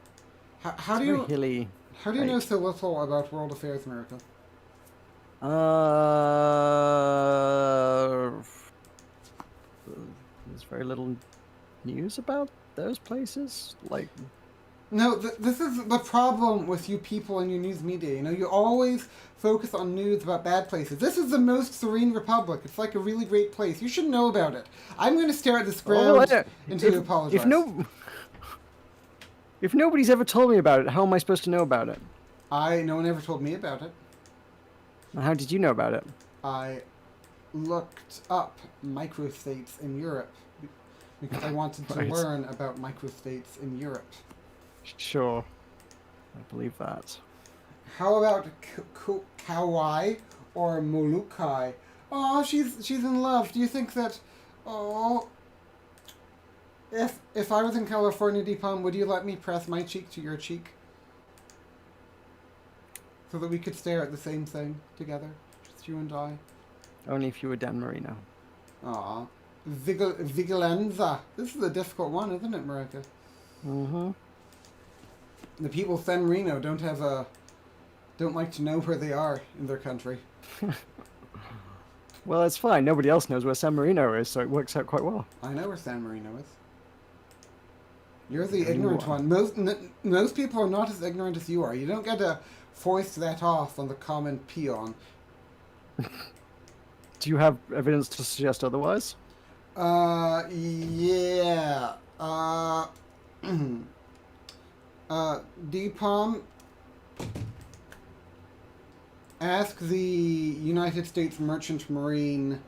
How it's do you very hilly. How do you know so little about world affairs, Meroka? There's very little news about those places. Like, no, this is the problem with you people in your news media. You know, you always focus on news about bad places. This is the most serene republic. It's like a really great place. You should know about it. I'm going to stare at this ground until you apologize. If nobody's ever told me about it, how am I supposed to know about it? No one ever told me about it. How did you know about it? I looked up microstates in Europe because I wanted to learn about microstates in Europe. Sure. I believe that. How about Kauai or Molokai? Oh, she's in love. Do you think that... Oh... If I was in California, Deepam, would you let me press my cheek to your cheek? So that we could stare at the same thing together? Just you and I? Only if you were Dan Marino. Aw. Vigilanza. This is a difficult one, isn't it, Meroka? Mm-hmm. The people of San Marino don't like to know where they are in their country. Well, it's fine. Nobody else knows where San Marino is, so it works out quite well. I know where San Marino is. You're the ignorant one. Most people are not as ignorant as you are. You don't get to foist that off on the common peon. Do you have evidence to suggest otherwise? Yeah. Deepam, ask the United States Merchant Marine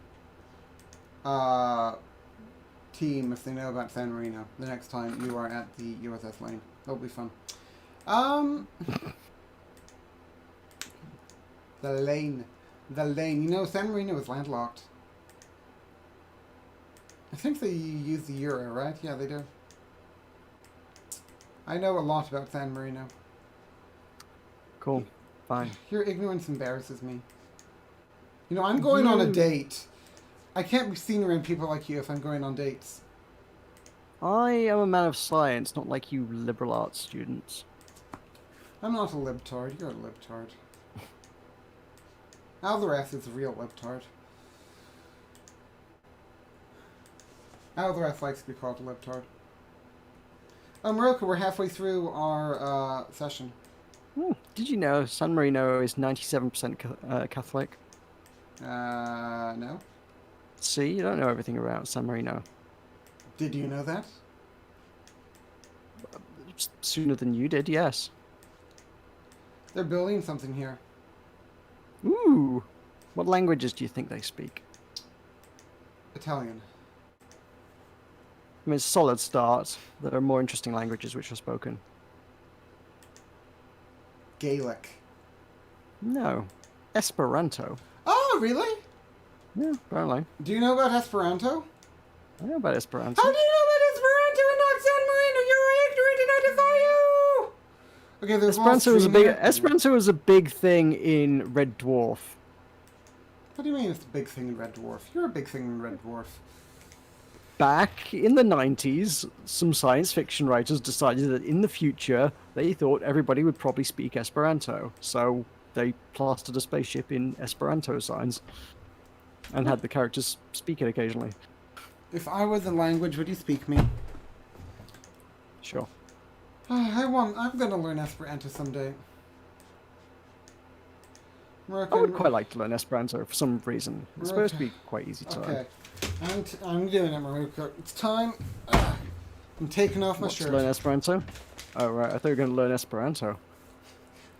team if they know about San Marino the next time you are at the USS Lane. That'll be fun. The Lane. The Lane. You know, San Marino is landlocked. I think they use the euro, right? Yeah, they do. I know a lot about San Marino. Cool. Fine. Your ignorance embarrasses me. You know, I'm going on a date. I can't be seen around people like you if I'm going on dates. I am a man of science, not like you liberal arts students. I'm not a libtard. You're a libtard. Alvarez is a real libtard. Alvarez likes to be called a libtard. Oh, Meroka, we're halfway through our session. Did you know San Marino is 97% Catholic? No. See, you don't know everything about San Marino. Did you know that? Sooner than you did, yes. They're building something here. Ooh. What languages do you think they speak? Italian. I mean, it's a solid start. There are more interesting languages which are spoken. Gaelic. No. Esperanto. Oh, really? Yeah, apparently. Do you know about Esperanto? I know about Esperanto. How do you know about Esperanto and not San Marino? You're ignorant and I defy you! Okay, there's Esperanto was a big thing in Red Dwarf. What do you mean it's a big thing in Red Dwarf? You're a big thing in Red Dwarf. Back in the 90s, some science fiction writers decided that in the future, they thought everybody would probably speak Esperanto. So they plastered a spaceship in Esperanto signs and had the characters speak it occasionally. If I were the language, would you speak me? Sure. I'm gonna learn Esperanto someday. I would quite like to learn Esperanto for some reason. It's supposed to be quite easy to learn. Okay. I'm doing it, Meroka. It's time. I'm taking off my shirt. To learn Esperanto? Oh, right. I thought you were going to learn Esperanto.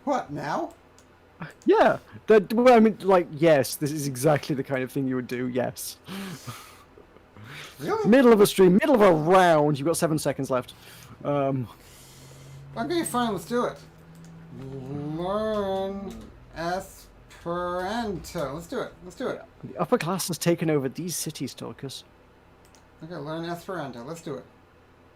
What, now? Yeah. Well, I mean, like, yes, this is exactly the kind of thing you would do, yes. Really? Middle of a stream, middle of a round. You've got 7 seconds left. Okay, fine, let's do it. Learn Esperanto. Let's do it. Let's do it. The upper class has taken over these cities, Tulkas. Okay, learn Esperanto. Let's do it.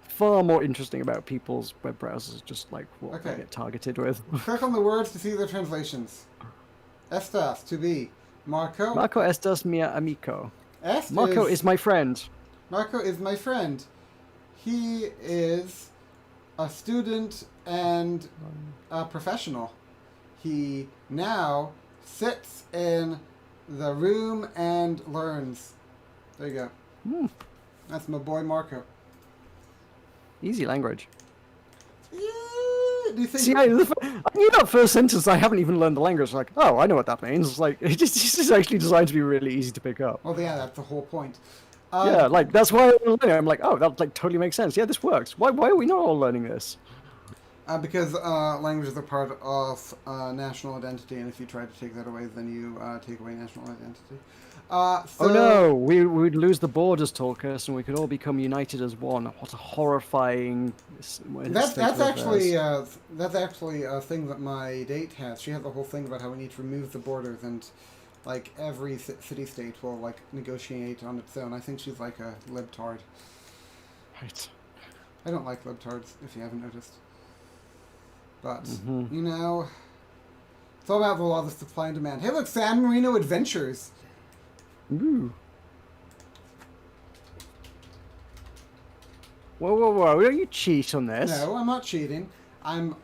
Far more interesting about people's web browsers, just like what they Okay. get targeted with. Click on the words to see their translations. Estas, to be. Marco. Marco estas mia amico. Est Marco is my friend. Marco is my friend. He is a student and a professional. He now sits in the room and learns. There you go. Hmm. That's my boy Marco. Easy language. Yeah, do you think? See, I knew that first sentence. I haven't even learned the language. Like, oh, I know what that means. Like, it's just actually designed to be really easy to pick up. Well, yeah, that's the whole point. Yeah, like that's why I'm learning. I'm like, oh, that like totally makes sense. Yeah, this works. Why are we not all learning this? Because languages are part of national identity, and if you try to take that away, then you take away national identity. Oh no, we would lose the borders, Tulkas, and we could all become united as one. What a horrifying. That's actually a thing that my date has. She has a whole thing about how we need to remove the borders, and like every city-state will like negotiate on its own. I think she's like a libtard. Right. I don't like libtards, if you haven't noticed. But Mm-hmm. you know, it's all about the law of supply and demand. Hey, look, San Marino Adventures. Ooh. Whoa! Don't you cheat on this? No, I'm not cheating. I'm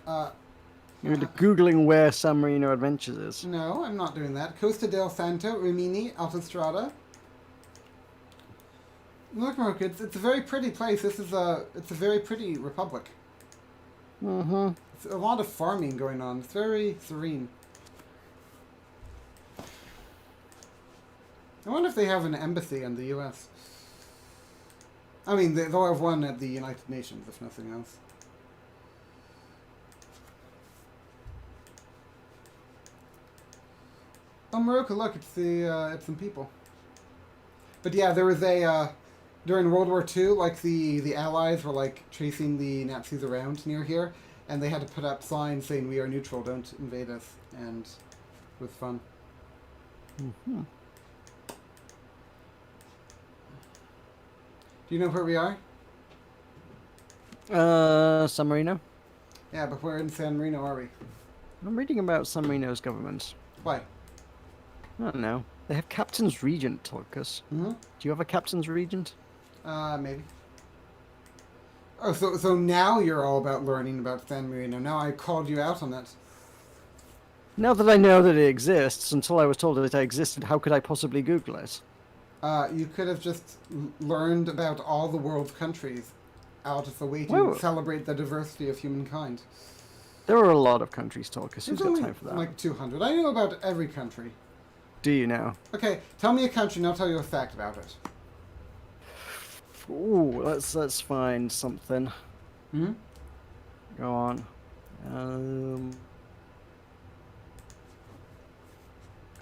You're googling where San Marino Adventures is. No, I'm not doing that. Costa del Santo, Rimini, Autostrada. Look, Mark, it's a very pretty place. It's a very pretty republic. Mm-hmm. It's a lot of farming going on. It's very serene. I wonder if they have an embassy in the U.S. I mean, they'll have one at the United Nations, if nothing else. Oh, Meroka, look, it's some people. But yeah, there was during World War II, like the Allies were like chasing the Nazis around near here, and they had to put up signs saying "We are neutral, don't invade us," and it was fun. Mm-hmm. Do you know where we are? San Marino. Yeah, but where in San Marino are we? I'm reading about San Marino's government. Why? I don't know. They have Captain's Regent, Tulkas. Mm-hmm. Do you have a Captain's Regent? Maybe. Oh, so now you're all about learning about San Marino. Now I called you out on it. Now that I know that it exists, until I was told that it existed, how could I possibly Google it? You could have just learned about all the world's countries out as a way to Whoa. celebrate the diversity of humankind. There are a lot of countries, Tulkas. Who's There's got only time for that? like 200. I know about every country. Do you now? Okay, tell me a country and I'll tell you a fact about it. Ooh, let's find something. Hmm? Go on.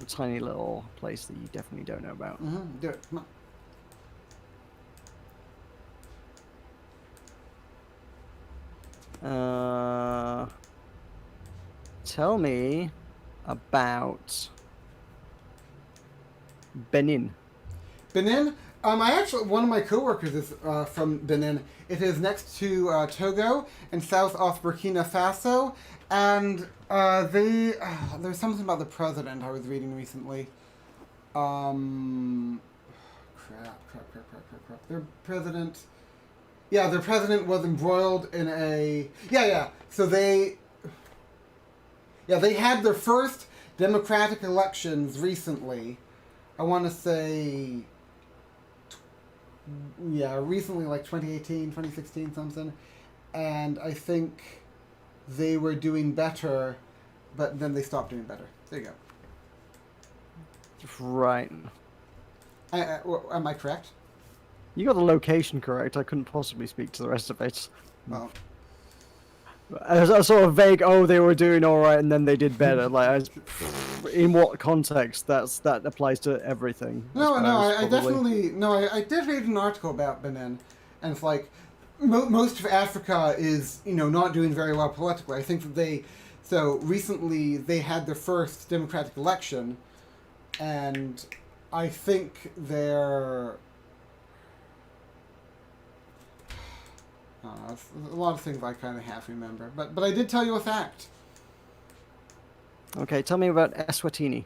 A tiny little place that you definitely don't know about. Mm-hmm. Do it. Come on. Tell me about Benin. Benin? I actually, one of my coworkers is from Benin. It is next to Togo and south off Burkina Faso. And there's something about the president I was reading recently. Crap. Their president... Yeah, their president was embroiled in a... Yeah. So they had their first democratic elections recently. I want to say... Yeah, recently, like 2018, 2016, something. And I think they were doing better, but then they stopped doing better. There you go. Right. Am I correct? You got the location correct. I couldn't possibly speak to the rest of it. Well, A sort of vague, oh, they were doing all right, and then they did better. In what context? That applies to everything. I definitely I did read an article about Benin, and it's like most of Africa is not doing very well politically. I think that recently they had their first democratic election, and I think they're. It's a lot of things I kind of half remember, but I did tell you a fact. Okay, tell me about Eswatini.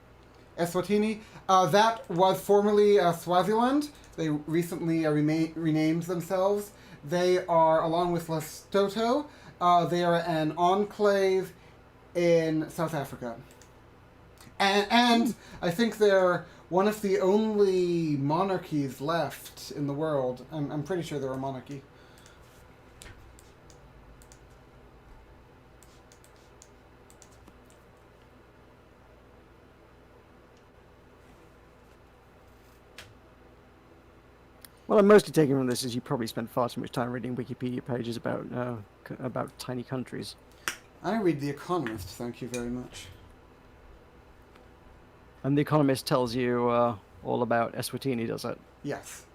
Eswatini, that was formerly Swaziland. They recently renamed themselves. They are, along with Lesotho, they are an enclave in South Africa. And I think they're one of the only monarchies left in the world. I'm pretty sure they're a monarchy. What I'm mostly taking from this is you probably spent far too much time reading Wikipedia pages about tiny countries. I read The Economist, thank you very much. And The Economist tells you all about Eswatini, does it? Yes.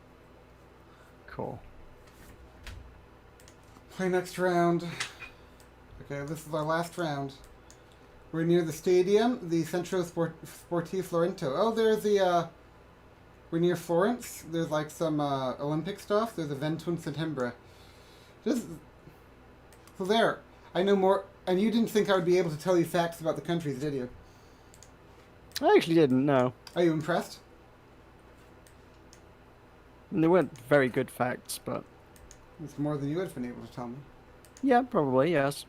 Cool. Play next round. Okay, this is our last round. We're near the stadium, the Centro Sportivo Florento. Oh, there's the, we're near Florence. There's like some Olympic stuff. There's a 21 Settembre. So there. I know more. And you didn't think I would be able to tell you facts about the countries, did you? I actually didn't, no. Are you impressed? And they weren't very good facts, but... It's more than you would have been able to tell me. Yeah, probably, yes.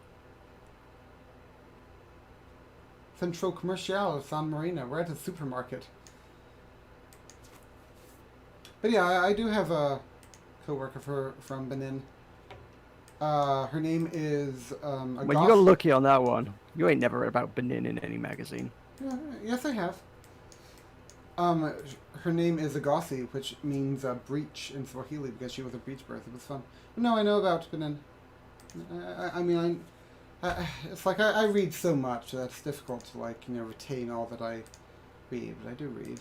Centro Comercial of San Marino. We're at a supermarket. But yeah, I do have a co-worker from Benin. Her name is Well, you got lucky on that one. You ain't never read about Benin in any magazine. Yes, I have. Her name is Agassi, which means breach in Swahili because she was a breech birth. It was fun. But no, I know about Benin. I mean, it's like I read so much that it's difficult to retain all that I read. But I do read.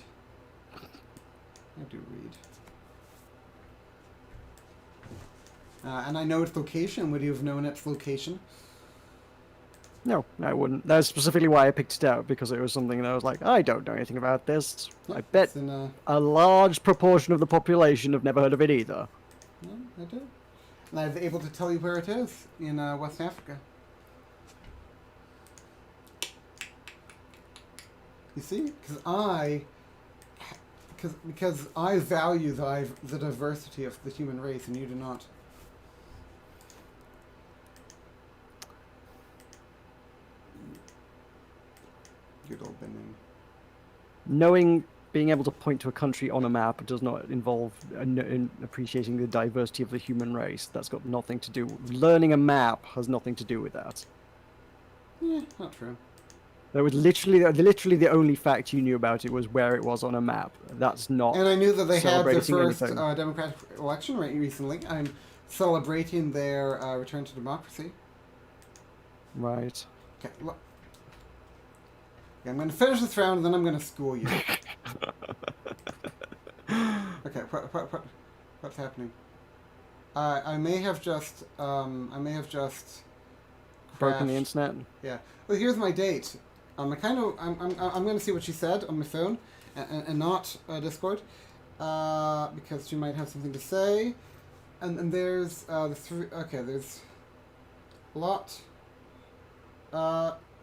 And I know its location. Would you have known its location? No, I wouldn't. That's specifically why I picked it out, because it was something that I was like, I don't know anything about this. I bet It's in, a large proportion of the population have never heard of it either. no, I do. And I was able to tell you where it is in West Africa. You see, because I value the diversity of the human race, and you do not. Good old Benin. Knowing, being able to point to a country on a map does not involve in appreciating the diversity of the human race. That's got nothing to do. Learning a map has nothing to do with that. Yeah, not true. That was literally the only fact you knew about it was where it was on a map. That's not. And I knew that they had their celebrating first anything. democratic election recently. I'm celebrating their return to democracy. Right. Okay, look. Okay, I'm going to finish this round, and then I'm going to school you. Okay, what's happening? I may have just Broken the crashed. internet. Yeah. Well, here's my date. I'm going to see what she said on my phone, and not Discord, because she might have something to say. And there's the three. Okay, there's a lot.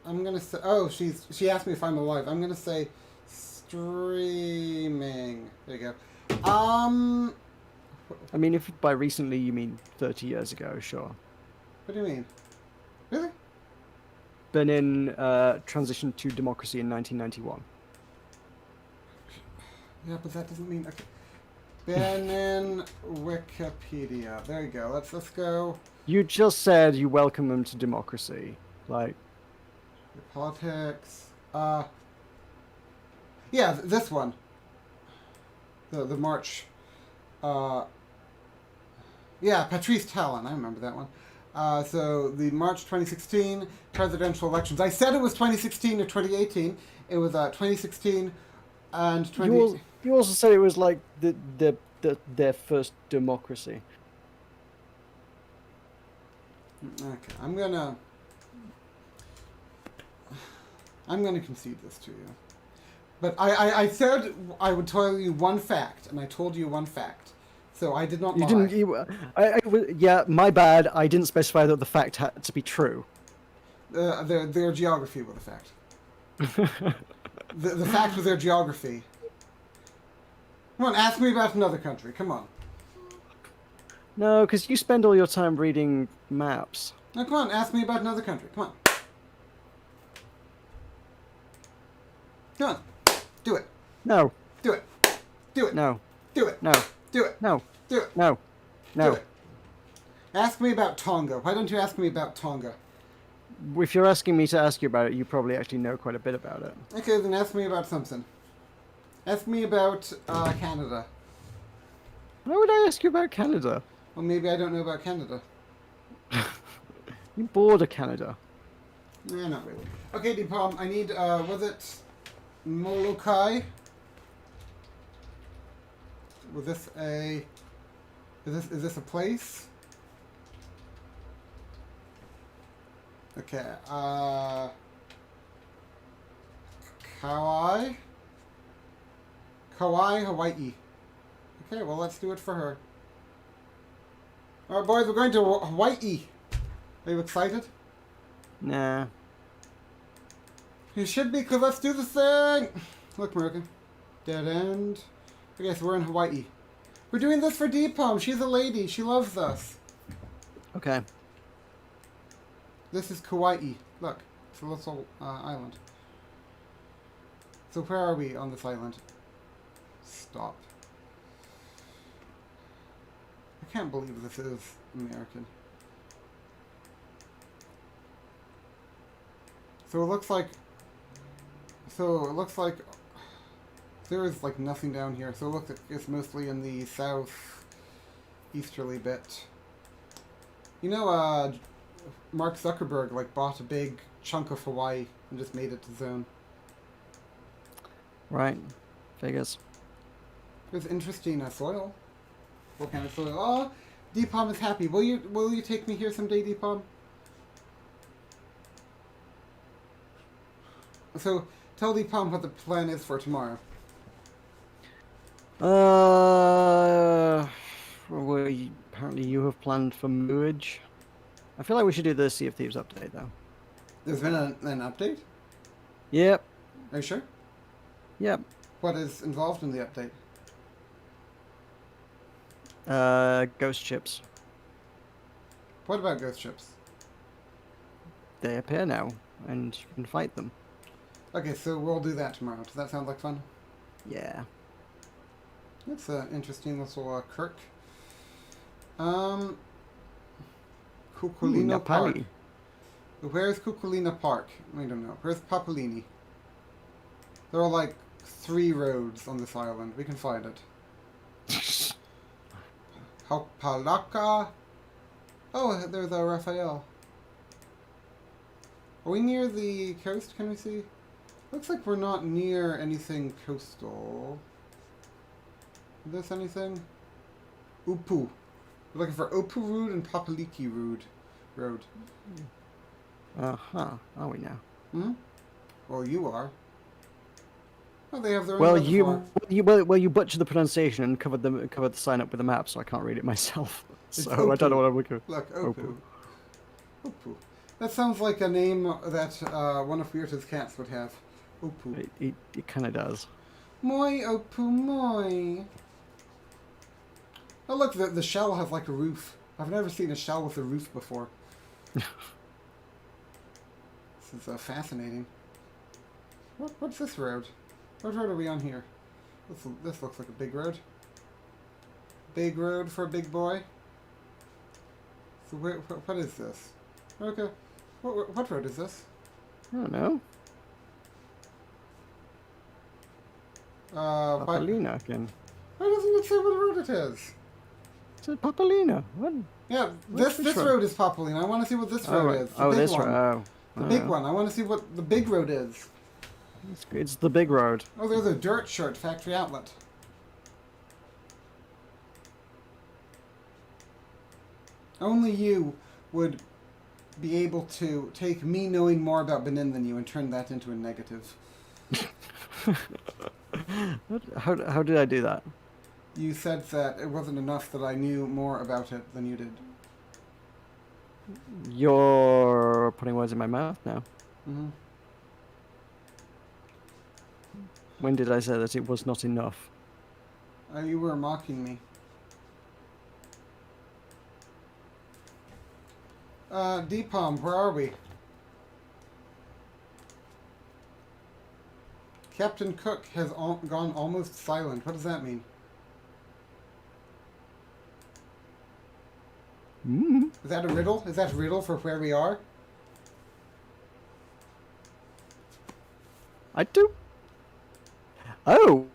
I'm gonna say. Oh, she asked me if I'm alive. I'm gonna say streaming. There you go. I mean, if by recently you mean 30 years ago, sure. What do you mean? Really? Benin transitioned to democracy in 1991. Yeah, but that doesn't mean. Okay. Benin Wikipedia. There you go. Let's go. You just said you welcome them to democracy. Like, Politics. Yeah, this one. The March. Yeah, Patrice Talon. I remember that one. So the March 2016 presidential elections. I said it was 2016 or 2018. It was 2016 and 20. you also said it was like their first democracy. Okay, I'm gonna concede this to you. But I said I would tell you one fact, and I told you one fact. So I did not lie. Yeah, my bad. I didn't specify that the fact had to be true. Their geography was a fact. The fact was their geography. Come on, ask me about another country. Come on. No, because you spend all your time reading maps. No, come on, ask me about another country. Come on. Come on. Do it. No. Do it. Do it. No. Do it. No. Do it. No. Do it. No. No. Do it. Ask me about Tonga. Why don't you ask me about Tonga? If you're asking me to ask you about it, you probably actually know quite a bit about it. Okay, then ask me about something. Ask me about Canada. Why would I ask you about Canada? Well, maybe I don't know about Canada. You bored of Canada. Nah, not really. Okay, Deepalm, I need, was it Molokai? Was this a... Is this a place? Okay, Kauai? Kauai, Hawaii. Okay, well, let's do it for her. Alright, boys, we're going to Hawaii. Are you excited? Nah. You should be, because let's do the thing! Look, Meroka. Dead end. Okay, so we're in Hawaii. We're doing this for Deepalm. She's a lady. She loves us. Okay. This is Kauai. Look, it's a little island. So where are we on this island? Stop. I can't believe this is American. So it looks like there is like nothing down here. So it looks like it's mostly in the south easterly bit. You know, Mark Zuckerberg like bought a big chunk of Hawaii and just made it to zone. Right. Figures. There's interesting soil. What kind of soil? Oh, Deepom is happy. Will you take me here someday, Deepom? So tell Deepom what the plan is for tomorrow. Well, apparently you have planned for Mooage. I feel like we should do the Sea of Thieves update though. There's been an update? Yep. Are you sure? Yep. What is involved in the update? Ghost ships. What about ghost ships? They appear now, and you can fight them. Okay, so we'll do that tomorrow. Does that sound like fun? Yeah. That's an interesting little quirk. Ooh, Cuculino Park. Napali. Where's Cuculino Park? I don't know. Where's Papalini? There are like 3 roads on this island. We can find it. Palaka. Oh, there's Raphael. Are we near the coast? Can we see? Looks like we're not near anything coastal. Is this anything? Upu. We're looking for Upu Road and Papaliki Road. Uh-huh. Are we now? Hmm? Well, you are. Oh, they have their own Well, metaphor. you butchered the pronunciation and covered the sign up with the map, so I can't read it myself. It's So I don't know Upu. what I'm looking for. Look, Upu. Upu. That sounds like a name that one of Weirta's cats would have. Upu. It kind of does. Moi, Upu, moi. Oh, look, the shell has like a roof. I've never seen a shell with a roof before. This is fascinating. What's this road? What road are we on here? This looks like a big road. Big road for a big boy. So what is this? Okay. What road is this? I don't know. Papalina again. Why doesn't it say what road it is? It's a Papalina. What? Yeah, What's this road is Papalina. I want to see what this Oh, road right. is. The Oh, big this one. road. The big one. I want to see what the big road is. It's the big road. Oh, there's a dirt shirt factory outlet. Only you would be able to take me knowing more about Benin than you and turn that into a negative. How did I do that? You said that it wasn't enough that I knew more about it than you did. You're putting words in my mouth now. Mm-hmm. When did I say that it was not enough? You were mocking me. Deepom, where are we? Captain Cook has gone almost silent. What does that mean? Mm. Is that a riddle? Is that a riddle for where we are? I do. Oh.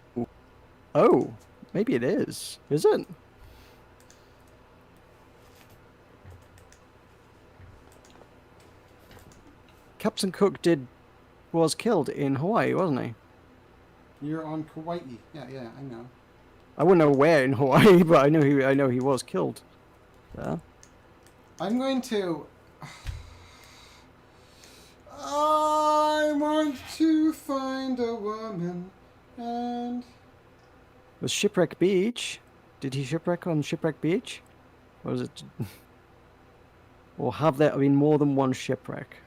Oh. Maybe it is. Is it? Captain Cook was killed in Hawaii, wasn't he? You're on Kauai. Yeah, I know. I wouldn't know where in Hawaii, but I know he was killed. Yeah. I'm going to... I want to find a woman and... Was Shipwreck Beach? Did he shipwreck on Shipwreck Beach? Or was it... Or have there been more than one shipwreck?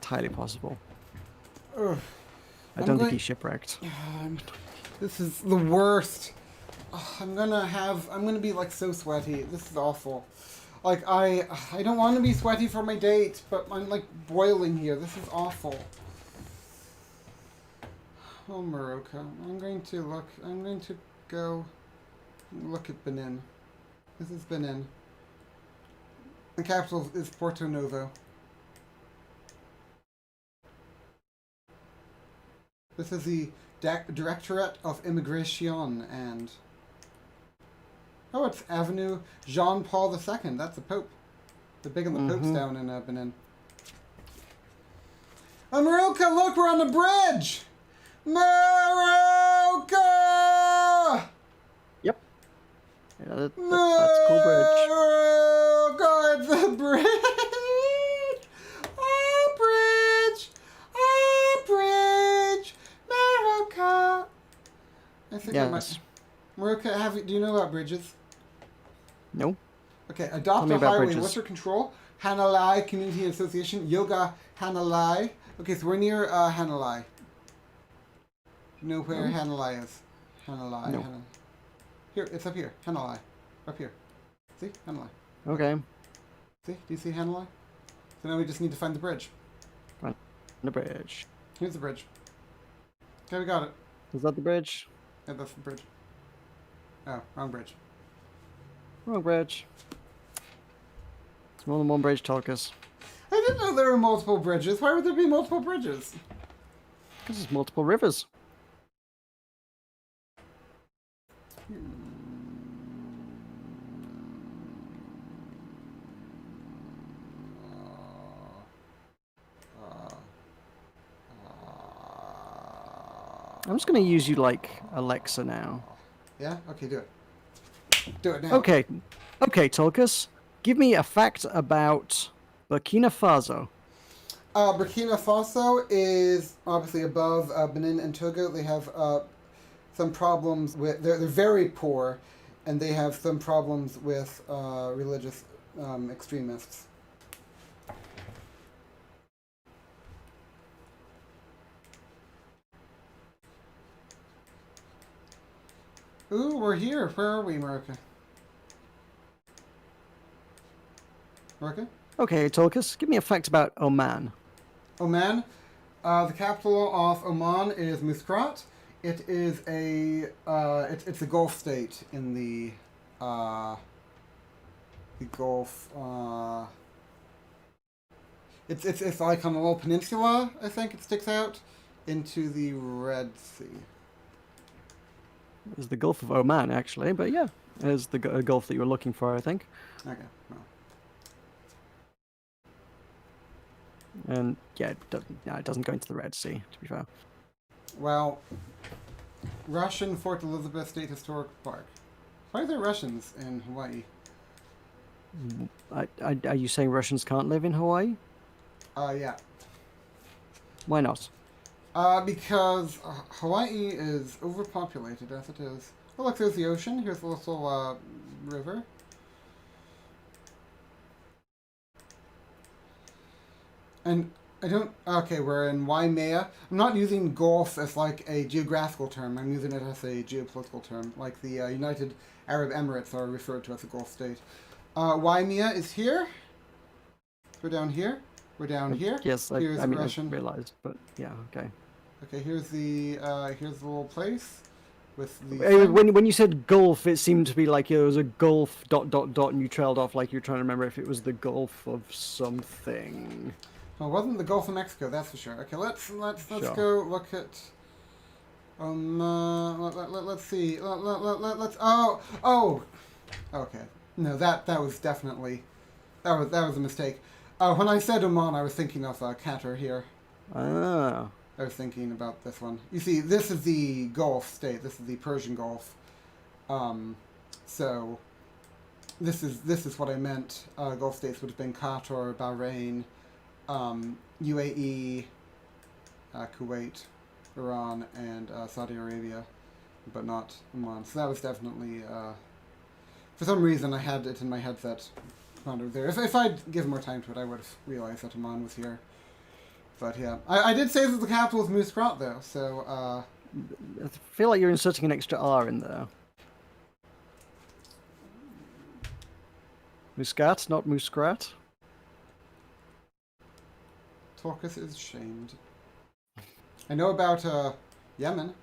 Entirely possible. Ugh. I don't think he shipwrecked. This is the worst. I'm gonna be like so sweaty. This is awful. Like I don't want to be sweaty for my date, but I'm like boiling here. This is awful. Oh, Meroka. I'm going to go look at Benin. This is Benin. The capital is Porto Novo. This is the Directorate of Immigration and... Oh, it's Avenue Jean-Paul II. That's the Pope. The big on the Pope's down in Benin. Oh, Meroka, look, we're on the bridge! Meroka! Yep. that's a cool bridge. God, the bridge! A bridge! Meroka! I think I might... Yes. Meroka, do you know about bridges? No. Okay, Tell adopt me a about highway. bridges. What's your control? Hanalei Community Association. Yoga Hanalei. Okay, so we're near Hanalei. You know where Hanalei is? Hanalei. No. Hanalei. Here, it's up here. Hanalei. Up here. See? Hanalei. Okay. See? Do you see Hanalei? So now we just need to find the bridge. Find the bridge. Here's the bridge. Okay, we got it. Is that the bridge? Yeah, that's the bridge. Oh, wrong bridge. Wrong bridge. It's more than one bridge, Tulkas. I didn't know there were multiple bridges. Why would there be multiple bridges? Because there's multiple rivers. I'm just going to use you like Alexa now. Yeah? Okay, do it. Do it now. Okay. Okay, Tulkas. Give me a fact about Burkina Faso. Burkina Faso is obviously above Benin and Togo. They have some problems with... They're very poor, and they have some problems with religious extremists. Ooh, we're here. Where are we, Meroka? Meroka? Okay, Tulkas. Give me a fact about Oman. Oman. The capital of Oman is Muscat. It is it's a Gulf state in the Gulf. It's like on a little peninsula. I think it sticks out into the Red Sea. It's the Gulf of Oman, actually, but yeah, it's the Gulf that you were looking for, I think. Okay. Well. And yeah, it doesn't go into the Red Sea, to be fair. Well, Russian Fort Elizabeth State Historic Park. Why are there Russians in Hawaii? Are you saying Russians can't live in Hawaii? Yeah. Why not? Because Hawaii is overpopulated as it is. Oh, look, there's the ocean. Here's a little river. And I don't... Okay, we're in Waimea. I'm not using Gulf as like a geographical term. I'm using it as a geopolitical term. Like the United Arab Emirates are referred to as a Gulf state. Waimea is here. We're down here. We're down here. Yes, I Russian. realized, but yeah, okay. Okay, here's the little place with the... When you said Gulf, it seemed to be like it was a Gulf ... and you trailed off like you were trying to remember if it was the Gulf of something. Well, it wasn't the Gulf of Mexico, that's for sure. Okay, let's Sure. go look at... let's see. Let's... Okay. No, that was definitely... That was a mistake. When I said Oman, I was thinking of Qatar here. Ah. I was thinking about this one. You see, this is the Gulf state. This is the Persian Gulf. So this is what I meant. Gulf states would have been Qatar, Bahrain, UAE, Kuwait, Iran, and Saudi Arabia, but not Oman. So that was definitely... for some reason, I had it in my headset. There. If I'd given more time to it, I would have realized that Oman was here. But yeah, I did say that the capital is Muscat, though. So I feel like you're inserting an extra R in there. Muscat, not Muskrat. Tulkas is shamed. I know about Yemen.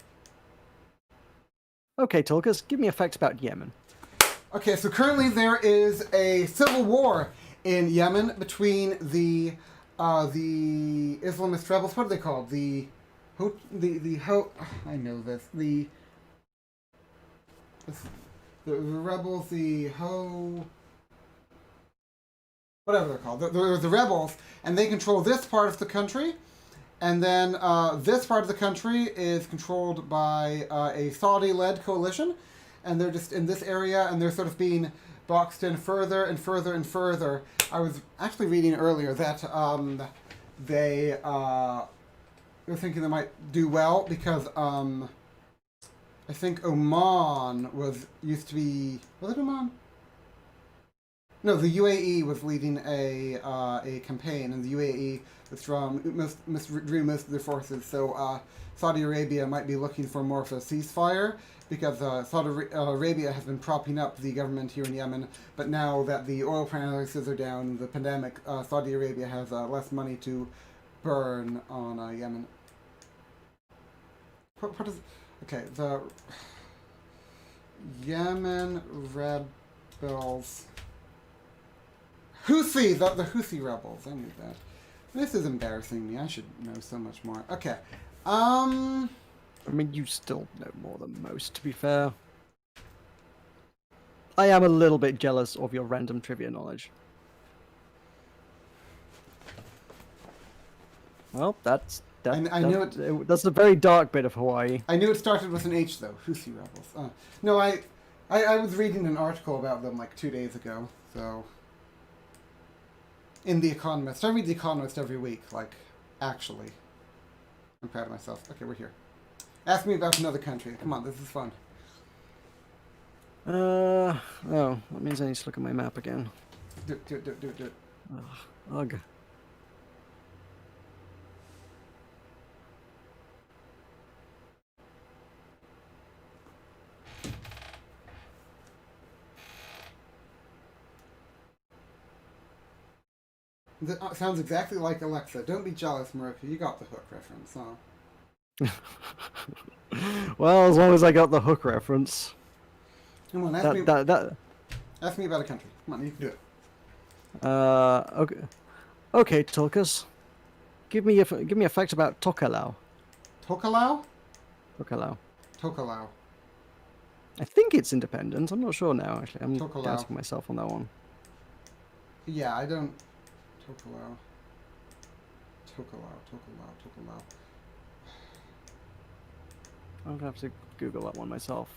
Okay, Tulkas, give me a fact about Yemen. Okay, so currently there is a civil war in Yemen between the Islamist rebels. What are they called? I know this. The rebels. Whatever they're called. The rebels, and they control this part of the country, and then this part of the country is controlled by a Saudi-led coalition. and they're just in this area, and they're sort of being boxed in further and further and further. I was actually reading earlier that they're thinking they might do well because I think Oman used to be, was it Oman? No, the UAE was leading a campaign, and the UAE withdrew most of their forces. So Saudi Arabia might be looking for more of a ceasefire because Saudi Arabia has been propping up the government here in Yemen. But now that the oil prices are down, the pandemic, Saudi Arabia has less money to burn on Yemen. What is? Okay, the Yemen rebels. Houthi, the Houthi rebels. I knew that. This is embarrassing me. I should know so much more. Okay. I mean, you still know more than most, to be fair. I am a little bit jealous of your random trivia knowledge. Well, that's a very dark bit of Hawaii. I knew it started with an H though. Houthi rebels. No, I was reading an article about them like 2 days ago. So in The Economist, I read The Economist every week. Like, actually, I'm proud of myself. Okay, we're here. Ask me about another country. Come on, this is fun. Oh, that means I need to look at my map again. Do it. Ugh. That sounds exactly like Alexa. Don't be jealous, Meroka. You got the hook reference, huh? Well, as long as I got the hook reference. Come on, ask me about a country. Come on, you can do it. Okay. Okay, Tulkas. Give me a fact about Tokelau. Tokelau? Tokelau. I think it's independent. I'm not sure now, actually. I'm Tokelau. doubting myself on that one. Yeah, I don't... Tokelau. I'm gonna have to Google that one myself.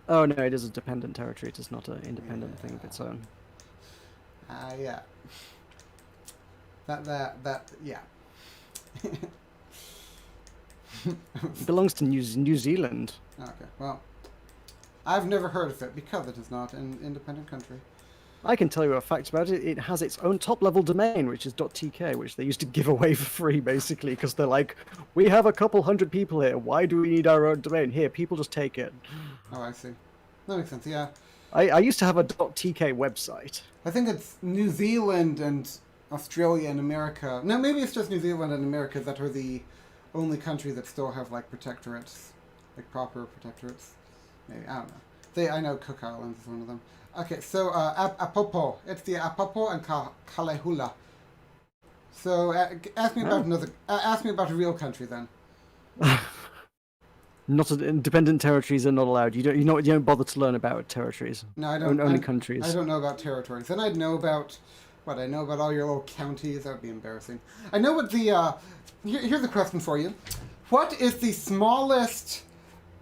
Oh no, it is a dependent territory. It is not an independent thing of its own. Yeah. Yeah. It belongs to New Zealand. Okay, well, I've never heard of it because it is not an independent country. I can tell you a fact about it. It has its own top-level domain, which is .tk, which they used to give away for free, basically, because they're like, we have a couple hundred people here. Why do we need our own domain? Here, people just take it. Oh, I see. That makes sense, yeah. I used to have a .tk website. I think it's New Zealand and Australia and America. No, maybe it's just New Zealand and America that are the only countries that still have, like, protectorates. Like, proper protectorates. Maybe, I don't know. I know Cook Islands is one of them. Okay, so Apopo. It's the Apopo and Kalehula. So ask me about a real country then. Not independent territories are not allowed. You don't bother to learn about territories. No, I don't. Only countries. I don't know about territories. Then I'd know about what I know about all your little counties. That would be embarrassing. I know what the. Here's a question for you. What is the smallest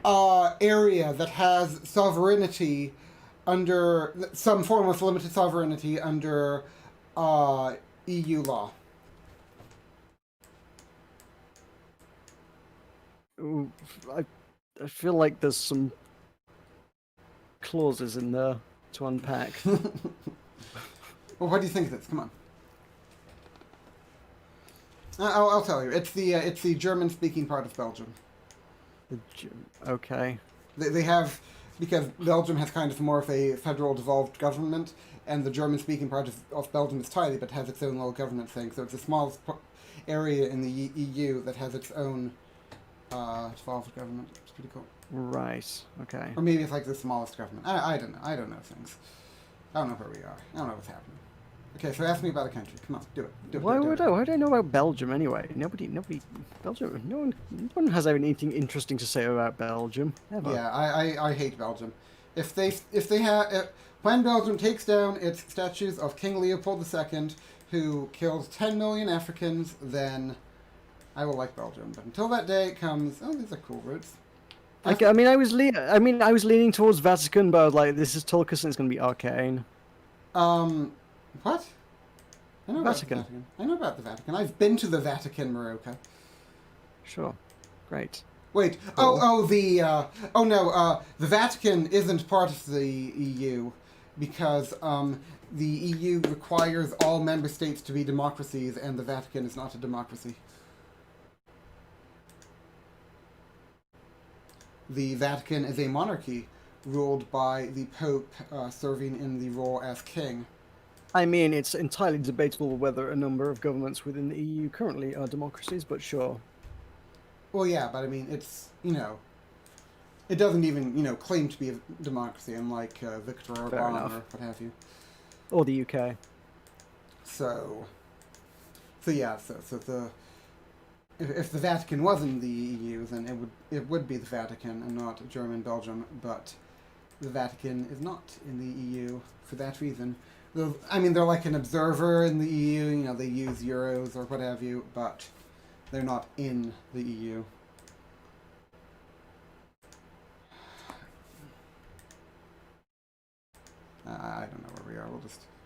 area that has sovereignty under some form of limited sovereignty under EU law? Ooh, I feel like there's some clauses in there to unpack. Well, what do you think of this? Come on. I'll tell you. It's the German-speaking part of Belgium. Okay. They have, because Belgium has kind of more of a federal devolved government, and the German-speaking part of Belgium is tiny, but has its own little government thing. So it's the smallest area in the EU that has its own devolved government. It's pretty cool. Right. Okay. Or maybe it's like the smallest government. I don't know. I don't know things. I don't know where we are. I don't know what's happening. Okay, so ask me about a country. Come on, do it. Why would I know about Belgium anyway? Belgium. No one has anything interesting to say about Belgium ever. Yeah, I hate Belgium. If they have when Belgium takes down its statues of King Leopold II, who killed 10 million Africans, then I will like Belgium. But until that day comes, oh, these are cool roots. Like, I mean, I was leaning towards Vatican, but I was like, this is Tulkas and it's going to be Arcane. What? I know about the Vatican. Vatican. I know about the Vatican. I've been to the Vatican, Meroka. Sure. Great. Wait. Cool. The Vatican isn't part of the EU because the EU requires all member states to be democracies, and the Vatican is not a democracy. The Vatican is a monarchy ruled by the Pope, serving in the role as king. I mean, it's entirely debatable whether a number of governments within the EU currently are democracies, but sure. Well, yeah, but I mean, it's, it doesn't even, claim to be a democracy, unlike Viktor Orban enough. or what have you. Or the UK. So if the Vatican wasn't the EU, then it would be the Vatican and not German Belgium, but the Vatican is not in the EU for that reason. I mean, they're like an observer in the EU, they use euros or what have you, but they're not in the EU. I don't know where we are.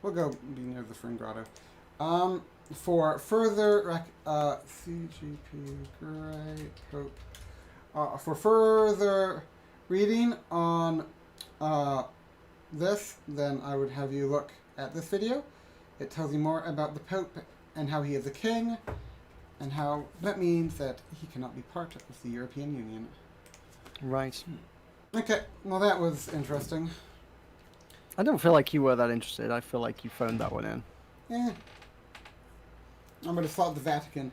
We'll go be near the Fern Grotto. For further CGP, great hope. For further reading on this, then I would have you look at this video. It tells you more about the Pope and how he is a king, and how that means that he cannot be part of the European Union. Right. Okay, well that was interesting. I don't feel like you were that interested. I feel like you phoned that one in. Yeah. I'm going to slot the Vatican.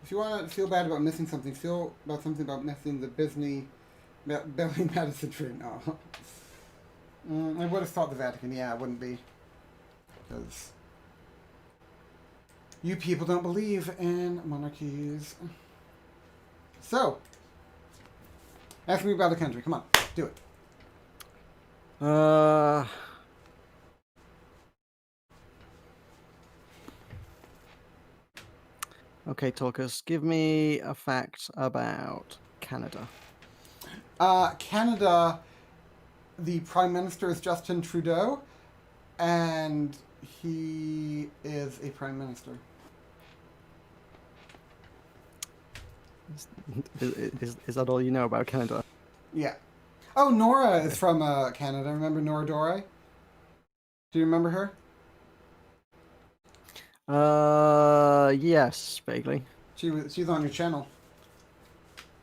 If you want to feel bad about missing something, feel about something about missing the Belly Madison train. Oh. I would have thought the Vatican. Yeah, it wouldn't be. Because you people don't believe in monarchies. So, ask me about the country. Come on, do it. Okay, Tulkas, give me a fact about Canada. Canada, the Prime Minister is Justin Trudeau, and he is a Prime Minister. Is that all you know about Canada? Yeah. Oh, Nora is from Canada. Remember Nora Dore? Do you remember her? Yes, vaguely. She's on your channel.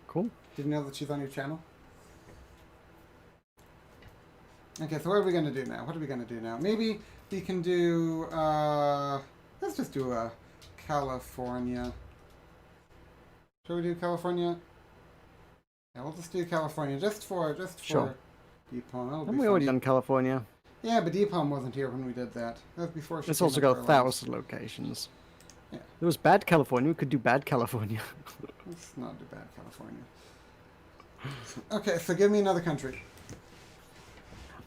Cool. Did you know that she's on your channel? Okay, so what are we going to do now? What are we going to do now? Maybe we can do, let's just do a California. Shall we do California? Yeah, we'll just do California, just for Sure. Deepalm. Haven't we already done California? Yeah, but Deepalm wasn't here when we did that. That was before she It's came also into got our lives. 1,000 locations. Yeah. There was Bad California. We could do Bad California. Let's not do bad California. Okay, so give me another country.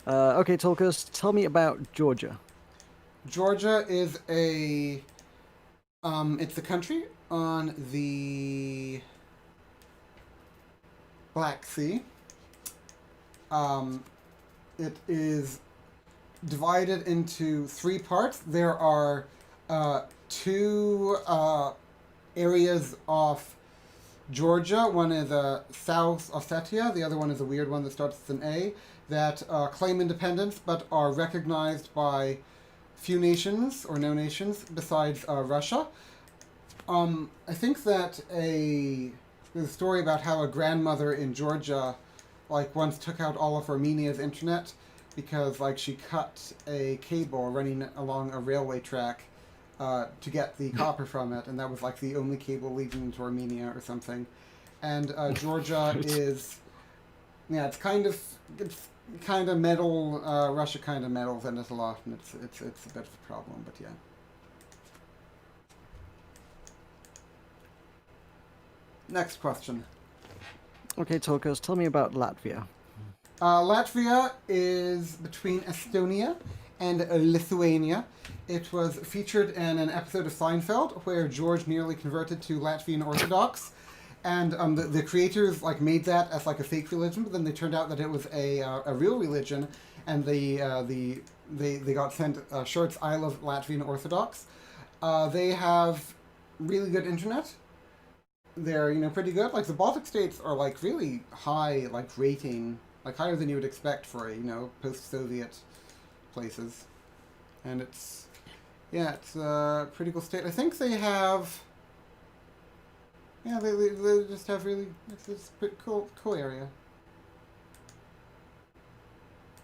Okay, Tulkas, tell me about Georgia. Georgia is it's a country on the Black Sea. It is divided into 3 parts. There are 2 areas of Georgia. One is South Ossetia. The other one is a weird one that starts with an A, that claim independence but are recognized by few nations or no nations besides Russia. I think that there's a story about how a grandmother in Georgia once took out all of Armenia's internet because she cut a cable running along a railway track to get the copper from it, and that was the only cable leading into Armenia or something. And Georgia is, it's kind of meddle. Russia kind of meddles in it a lot, and it's a bit of a problem. But yeah. Next question. Okay, Tulkas, tell me about Latvia. Latvia is between Estonia and Lithuania. It was featured in an episode of Seinfeld where George nearly converted to Latvian Orthodox, And the creators like made that as like a fake religion, but then they turned out that it was a real religion, and they got sent shirts I love Latvian Orthodox. They have really good internet. They're pretty good. Like the Baltic states are like really high like rating, like higher than you would expect for post-Soviet places, and it's a pretty cool state. I think they have. Yeah, they just have really. It's a pretty cool area.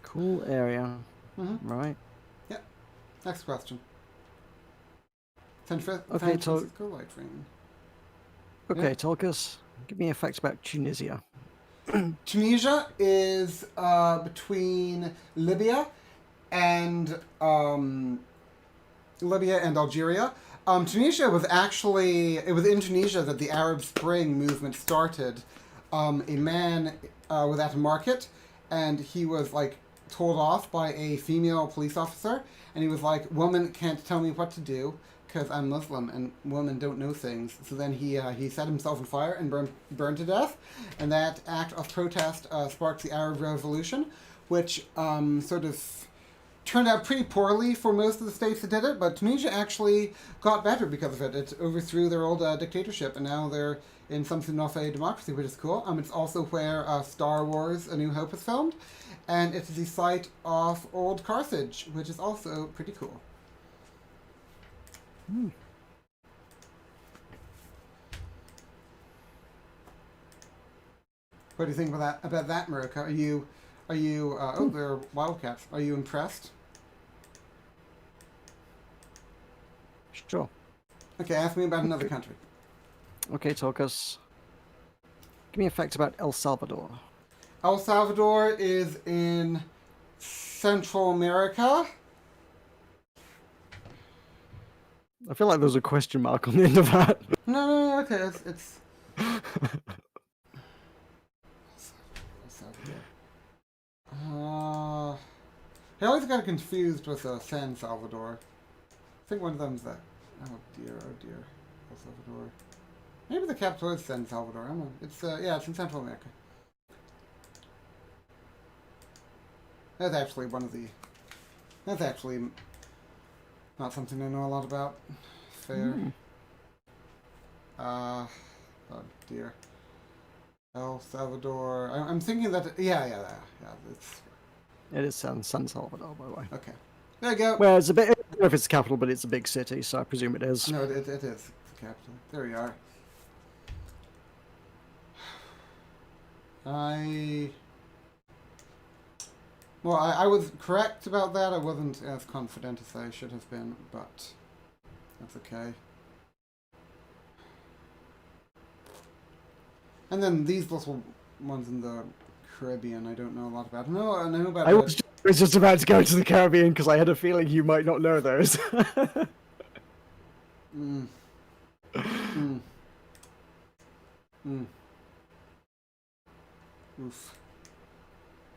Cool area. Mm-hmm. Right. Yeah. Next question. San Okay, Francisco light rain. Okay, Yeah. Tulkas, give me a fact about Tunisia. Tunisia is between Libya and Algeria. Tunisia was it was in Tunisia that the Arab Spring movement started. A man was at a market, and he was like told off by a female police officer, and he was like, "Woman can't tell me what to do because I'm Muslim and women don't know things." So then he set himself on fire and burned to death, and that act of protest sparked the Arab Revolution, which sort of turned out pretty poorly for most of the states that did it, but Tunisia actually got better because of it. It overthrew their old dictatorship, and now they're in something of a democracy, which is cool. It's also where Star Wars A New Hope was filmed, and it's the site of Old Carthage, which is also pretty cool. Hmm. What do you think about that, Meroka? Are you oh, they're wildcats. Are you impressed? Sure. Okay, ask me about another country. Okay, Tulkas, give me a fact about El Salvador. El Salvador is in Central America. I feel like there's a question mark on the end of that. No, okay, it's El Salvador. I always got confused with San Salvador. I think one of them's that. Oh dear. El Salvador. Maybe the capital is San Salvador. I don't know. It's it's in Central America. That's actually That's actually not something I know a lot about. Fair. Oh dear. El Salvador. I'm thinking that. Yeah. It is San Salvador, by the way. Okay. There you go. Well, it's a bit. I don't know if it's the capital, but it's a big city, so I presume it is. No, it is. It's the capital. There we are. I was correct about that. I wasn't as confident as I should have been, but that's okay. And then these little ones in the Caribbean, I don't know a lot about. No, I know about. I was just about to go to the Caribbean because I had a feeling you might not know those. Oof.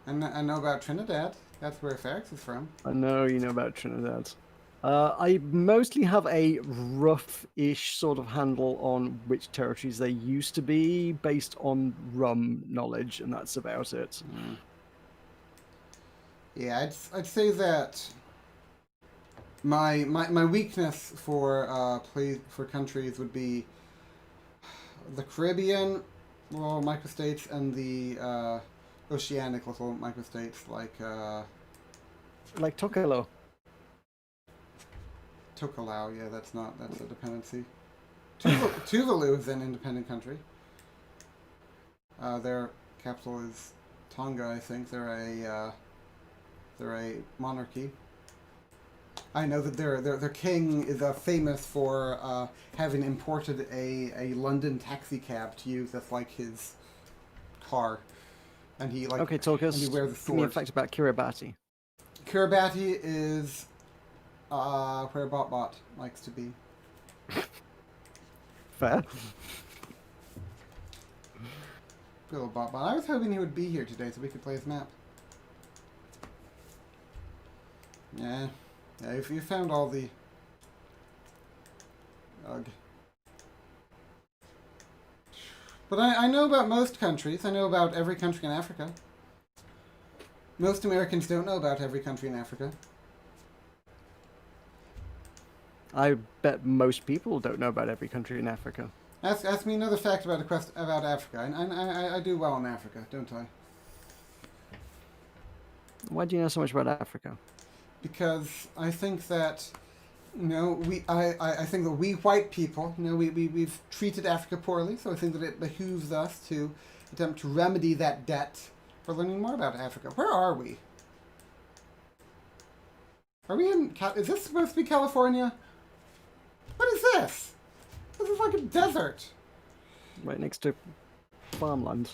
And I know about Trinidad. That's where Ferrex is from. I know you know about Trinidad. I mostly have a rough-ish sort of handle on which territories they used to be based on rum knowledge, and that's about it. Yeah, I'd say that my weakness for countries would be the Caribbean little microstates and the oceanic little microstates like Tokelau. Tokelau, yeah, that's a dependency. Tuvalu is an independent country. Their capital is Tonga, I think. They're a monarchy. I know that their king is famous for having imported a London taxi cab to use as like his car, and he like Okay, Tulkas, and he wears a give me a sword. fact about Kiribati. Kiribati is where Bot likes to be. Fair. Little Bot. I was hoping he would be here today so we could play his map. Yeah, if you found all the... Ugh. But I know about most countries. I know about every country in Africa. Most Americans don't know about every country in Africa. I bet most people don't know about every country in Africa. Ask me another fact about Africa. I do well in Africa, don't I? Why do you know so much about Africa? Because I think that, you know, I think that we white people, you know, we've treated Africa poorly, so I think that it behooves us to attempt to remedy that debt for learning more about Africa. Where are we? Are we in... Is this supposed to be California? What is this? This is like a desert. Right next to farmland.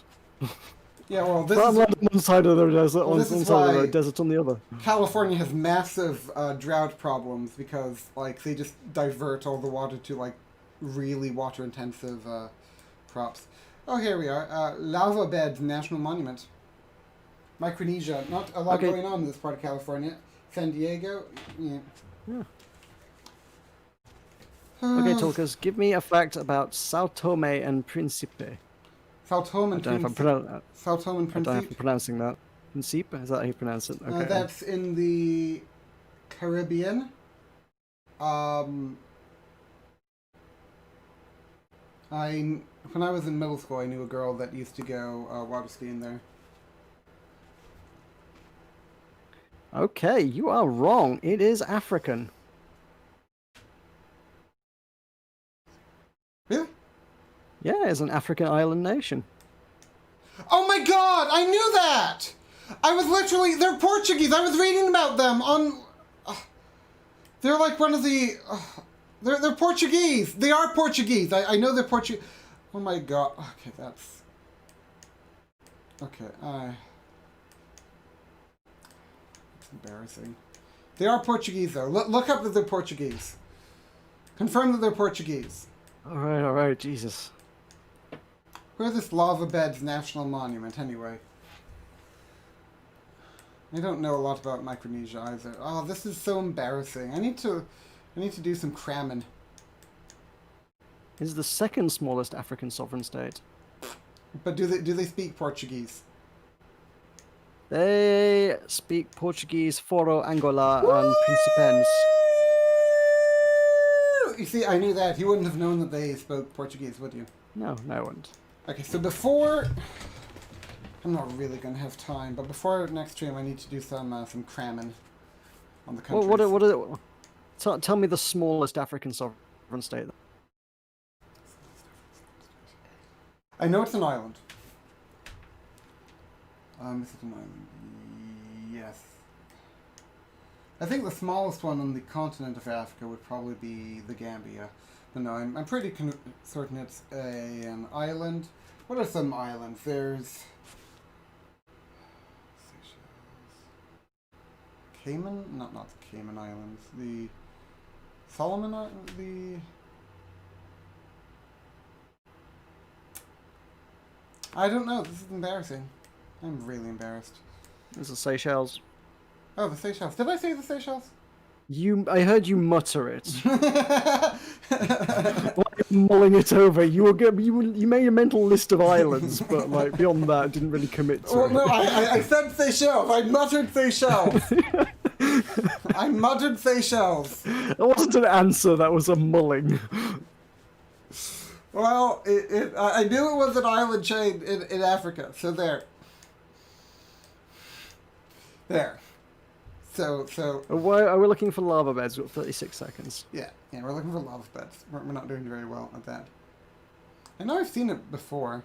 Yeah, well, this farmland on one side of the desert, well, on this one is side of why the desert on the other. California has massive drought problems because, like, they just divert all the water to, like, really water-intensive crops. Oh, here we are. Lava Beds National Monument. Micronesia. Not a lot going on in this part of California. San Diego. Yeah. Okay, Tulkas, give me a fact about Sao Tome and Principe. Sao Tome and Principe. Sao Tome and I don't know if Principe. I'm pronouncing that. Principe? Is that how you pronounce it? Okay. That's in the Caribbean. When I was in middle school, I knew a girl that used to go water skiing there. Okay, you are wrong. It is African. Really? Yeah, it's an African island nation. Oh my god! I knew that! I was literally... They're Portuguese! I was reading about them on... they're like one of the... they're Portuguese! They are Portuguese! I know they're Portuguese. Oh my god. Okay, that's... Okay, it's embarrassing. They are Portuguese, though. Look up that they're Portuguese. Confirm that they're Portuguese. Alright, Jesus. Where's this Lava Beds National Monument, anyway? I don't know a lot about Micronesia either. Oh, this is so embarrassing. I need to do some cramming. It is the second smallest African sovereign state. But do they speak Portuguese? They speak Portuguese, Foro, Angola, and Principens. You see, I knew that. You wouldn't have known that they spoke Portuguese, would you? No, I wouldn't. Okay, so before... I'm not really going to have time, but before next stream I need to do some cramming on the countries. What is it? Tell me the smallest African sovereign state. I know it's an island. Is it an island? Yes. I think the smallest one on the continent of Africa would probably be the Gambia. But no, I'm pretty certain it's an island. What are some islands? There's... Cayman? Not the Cayman Islands. The Solomon Islands? I don't know. This is embarrassing. I'm really embarrassed. There's the Seychelles. Oh, the Seychelles. Did I say the Seychelles? I heard you mutter it. While you're mulling it over, you made a mental list of islands, but like beyond that, didn't really commit to it. No, I said Seychelles. I muttered Seychelles. I muttered Seychelles. That wasn't an answer. That was a mulling. Well, I knew it was an island chain in Africa. So there. There. So. Why are we looking for lava beds? We've got 36 seconds. Yeah, we're looking for lava beds. We're not doing very well at that. I know I've seen it before.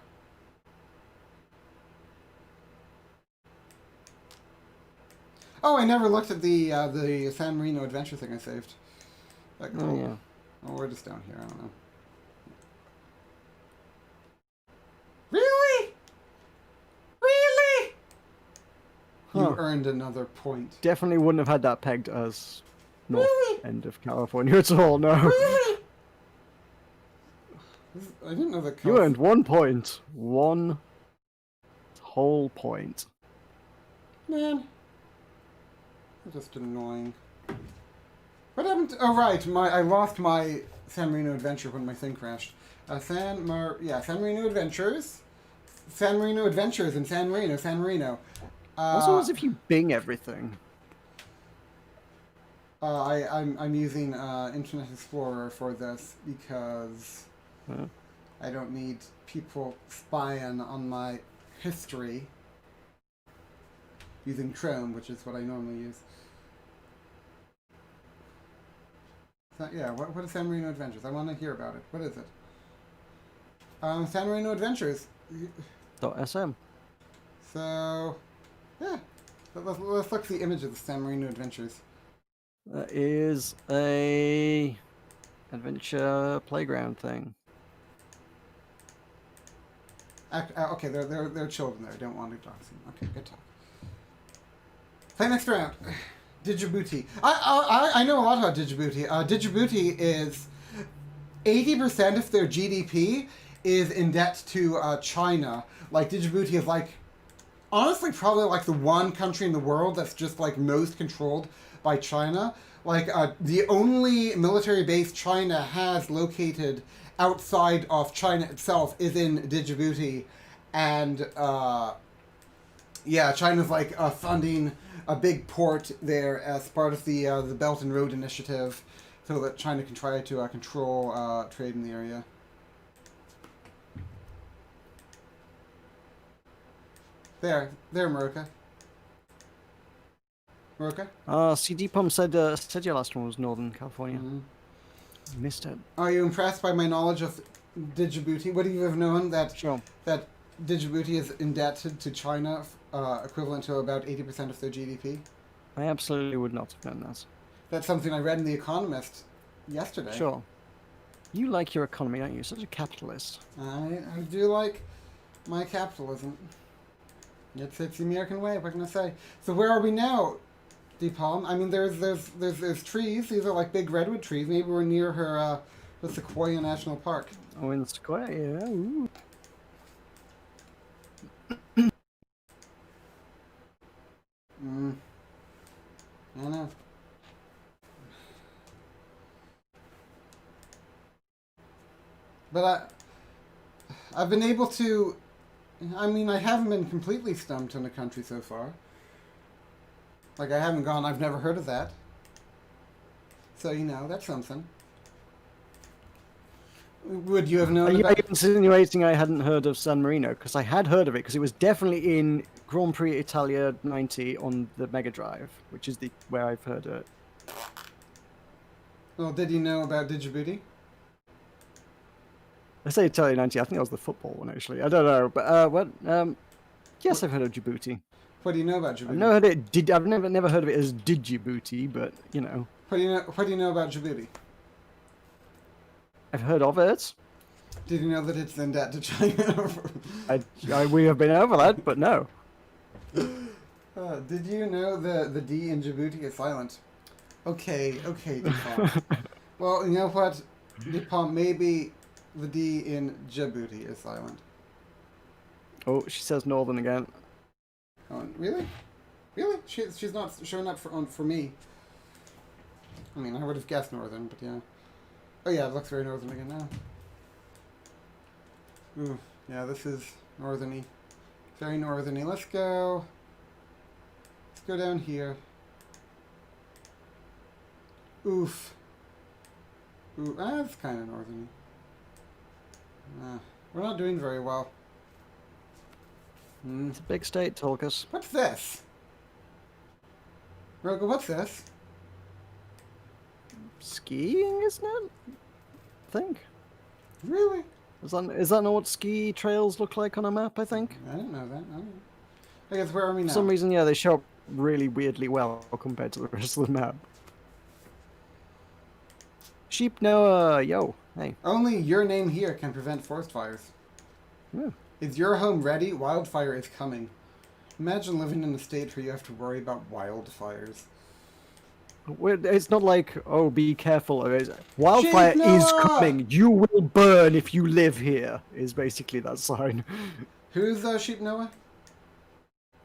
Oh, I never looked at the San Marino adventure thing I saved. Oh yeah. Oh, we're just down here. I don't know. Really? Really? Huh. You earned another point. Definitely wouldn't have had that pegged as north end of California at all, no. Really? I didn't know that. You earned 1 point. 1 whole point. Man. That's just annoying. What happened to... Oh, right. I lost my San Marino adventure when my thing crashed. San Marino Adventures. San Marino Adventures in San Marino, San Marino. Also, as if you Bing everything. I'm using Internet Explorer for this because Huh? I don't need people spying on my history using Chrome, which is what I normally use. So, yeah, what is San Marino Adventures? I want to hear about it. What is it? San Marino Adventures. .sm. So, yeah. Let's look at the image of the San Marino Adventures. That is a adventure playground thing. Okay, they're children there. I don't want to talk to them. Okay, good talk. Play next round. Djibouti. I know a lot about Djibouti. Djibouti is 80% of their GDP is in debt to China. Like, Djibouti is like, honestly, probably like the one country in the world that's just like most controlled by China. Like, the only military base China has located outside of China itself is in Djibouti. And, yeah, China's like funding a big port there as part of the Belt and Road Initiative so that China can try to control trade in the area. There, Meroka. Meroka? CD Pump said your last one was Northern California. Mm-hmm. Missed it. Are you impressed by my knowledge of Djibouti? Would you have known that Sure. that Djibouti is indebted to China, equivalent to about 80% of their GDP? I absolutely would not have known that. That's something I read in The Economist yesterday. Sure. You like your economy, aren't you? Such a capitalist. I do like my capitalism. It's the American way. What can I say? So where are we now, Deepalm? I mean, there's trees. These are like big redwood trees. Maybe we're near her the Sequoia National Park. Oh, in the square, yeah. Ooh. I know. But I've been able to. I mean, I haven't been completely stumped in the country so far. Like, I haven't gone, I've never heard of that. So, you know, that's something. Would you have known Are you about... insinuating I hadn't heard of San Marino? Because I had heard of it, because it was definitely in Grand Prix Italia 90 on the Mega Drive, which is where I've heard it. Well, did you know about Djibouti? I say Italia 90, I think that was the football one, actually. I don't know, but, yes, I've heard of Djibouti. What do you know about Djibouti? I've never heard of it as Djibouti, but, you know. What do you know about Djibouti? I've heard of it. Did you know that it's in debt to China? We have been over that, but no. Did you know the D in Djibouti is silent? Okay, Deepalm. Well, you know what, Deepalm, maybe the D in Djibouti is silent. Oh, she says Northern again. Oh, really? Really? She's not showing up for me. I mean, I would have guessed Northern, but yeah. Oh yeah, it looks very Northern again now. Ooh, yeah, this is Northerny. Very Northerny. Let's go down here. Oof. Ooh, that's kind of Northerny. We're not doing very well. It's a big state, Tulkas. What's this? Rogo, what's this? Skiing, isn't it? I think. Really? Is that not what ski trails look like on a map, I think? I didn't know that. I guess where are we now? For some reason, yeah, they show up really weirdly well compared to the rest of the map. Sheep Noah, yo, hey. Only your name here can prevent forest fires. Yeah. Is your home ready? Wildfire is coming. Imagine living in a state where you have to worry about wildfires. It's not like, oh, be careful. Wildfire is coming. You will burn if you live here, is basically that sign. Who's Sheep Noah?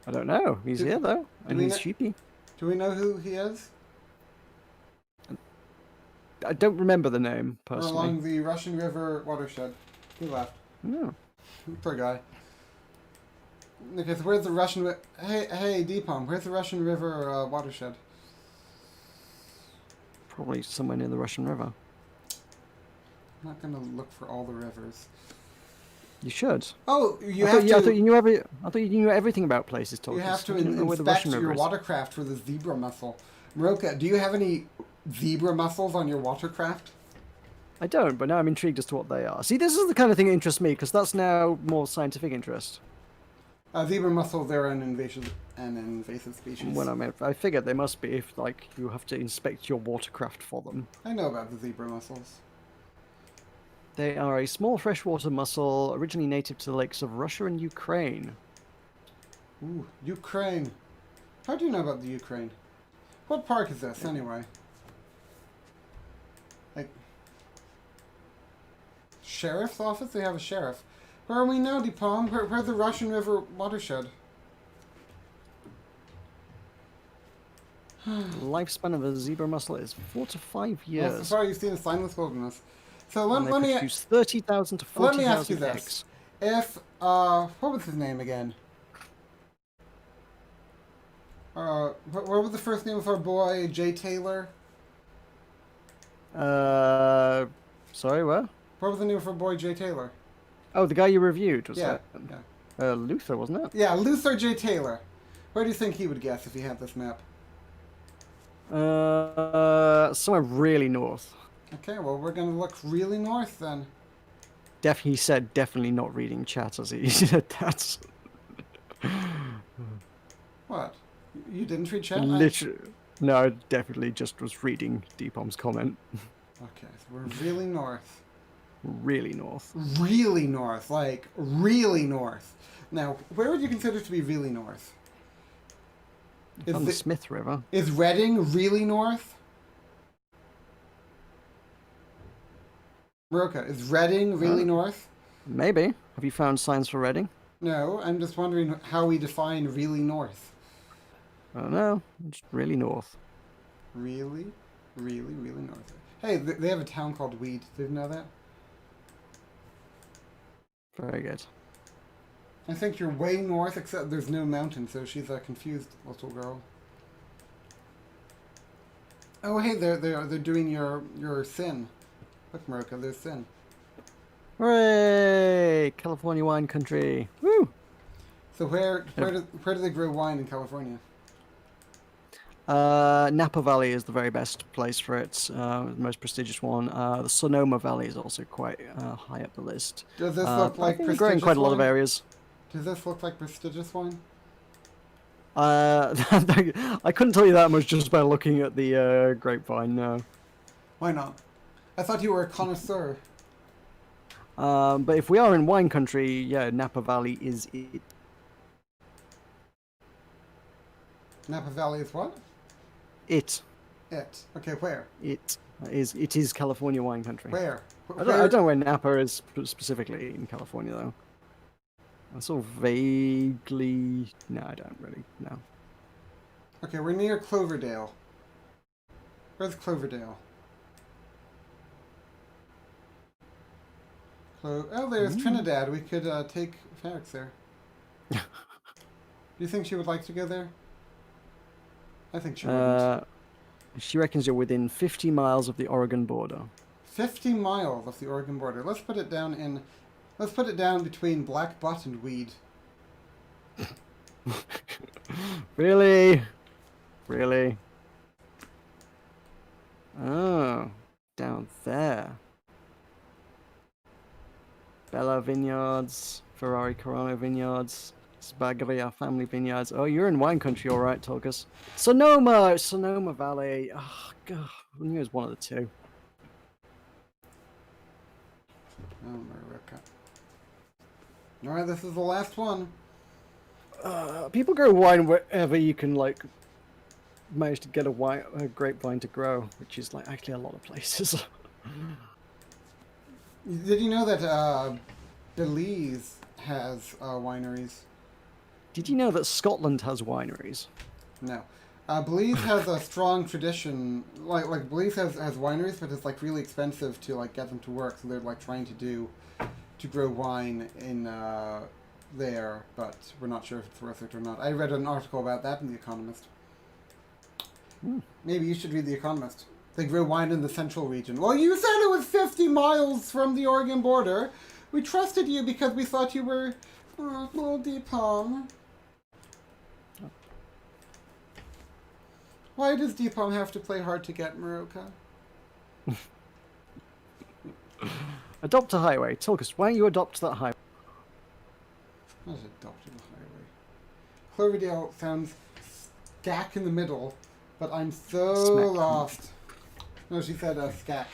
I don't know. He's here, though. And he's sheepy. Do we know who he is? I don't remember the name, personally. Along the Russian River watershed. He left. No. Poor guy. Okay, so where's the Russian... Hey, Deepom, where's the Russian River watershed? Probably somewhere near the Russian River. I'm not going to look for all the rivers. You should. Oh, you I have thought, to... I thought you knew everything about places, Tulkas. You have to You don't know where the inspect Russian your River is. watercraft for the zebra mussel. Meroka, do you have any zebra mussels on your watercraft? I don't, but now I'm intrigued as to what they are. See, this is the kind of thing that interests me, because that's now more scientific interest. Zebra mussels, they're an invasive species. When I figured they must be if, like, you have to inspect your watercraft for them. I know about the zebra mussels. They are a small freshwater mussel, originally native to the lakes of Russia and Ukraine. Ooh, Ukraine. How do you know about the Ukraine? What park is this, anyway? Like... Sheriff's office? They have a sheriff. Where are we now, Deepom? Where's the Russian River watershed? The lifespan of a zebra mussel is 4 to 5 years. Well, so far you've seen a signless wilderness. So let And they me... produce 30,000 to Let me ask you 40,000 this. eggs. If, what was his name again? What was the first name of our boy, Jay Taylor? Sorry, what? What was the name of our boy, Jay Taylor? Oh, the guy you reviewed, was Yeah, that? yeah. Luther, wasn't it? Yeah, Luther J. Taylor. Where do you think he would guess if he had this map? Somewhere really north. Okay, well, we're going to look really north then. He said definitely not reading chat as he said that. What? You didn't read chat? Literally. No, I definitely just was reading Deepom's comment. Okay, so we're really north. Really north. Really north, like really north. Now, where would you consider to be really north? On the Smith River. Is Reading really north? Meroka, is Reading really north? Maybe. Have you found signs for Reading? No, I'm just wondering how we define really north. I don't know. It's really north. Really? Really, really north. Hey, they have a town called Weed. Did you know that? Very good. I think you're way north, except there's no mountain, so she's a confused little girl. Oh, hey, they're doing your sin. Look, Meroka, there's sin. Hooray! California wine country. Woo! So where do they grow wine in California? Napa Valley is the very best place for it. The most prestigious one. The Sonoma Valley is also quite high up the list. Does this look like they prestigious grow in quite a lot of wine? areas. Does this look like prestigious wine? I couldn't tell you that much just by looking at the grapevine. No. Why not? I thought you were a connoisseur. But if we are in wine country, yeah, Napa Valley is it. Napa Valley is what? It Okay, where? it is California wine country. Where? I don't know where Napa is specifically in California though. I sort of vaguely. No, I don't really know. Okay, we're near Cloverdale. Where's Cloverdale? Oh, there's Trinidad. We could take Ferrex there. Do you think she would like to go there? I think she wouldn't. She reckons you're within 50 miles of the Oregon border. 50 miles of the Oregon border. Let's put it down in... Let's put it down between Black Butt and Weed. Really? Really? Oh, down there. Bella Vineyards, Ferrari Corona Vineyards, Spagheria Family Vineyards. Oh, you're in wine country, all right, Tulkas. Sonoma Valley. Oh, God, I knew it was one of the two. Oh, Meroka. Alright, this is the last one. People grow wine wherever you can, like, manage to get a grapevine to grow, which is, like, actually a lot of places. Did you know that Belize has wineries? Did you know that Scotland has wineries? No. Belize has a strong tradition. Like Belize has wineries, but it's like really expensive to like get them to work. So they're like trying to do to grow wine in there, but we're not sure if it's worth it or not. I read an article about that in The Economist. Maybe you should read The Economist. They grow wine in the central region. Well, you said it was 50 miles from the Oregon border. We trusted you because we thought you were little Deepom. Why does Deepom have to play hard to get, Meroka? Adopt a highway. Tulkas, why don't you adopt that highway? Not adopted a highway. Cloverdale sounds scack in the middle, but I'm so Smack. lost. No, she said scack.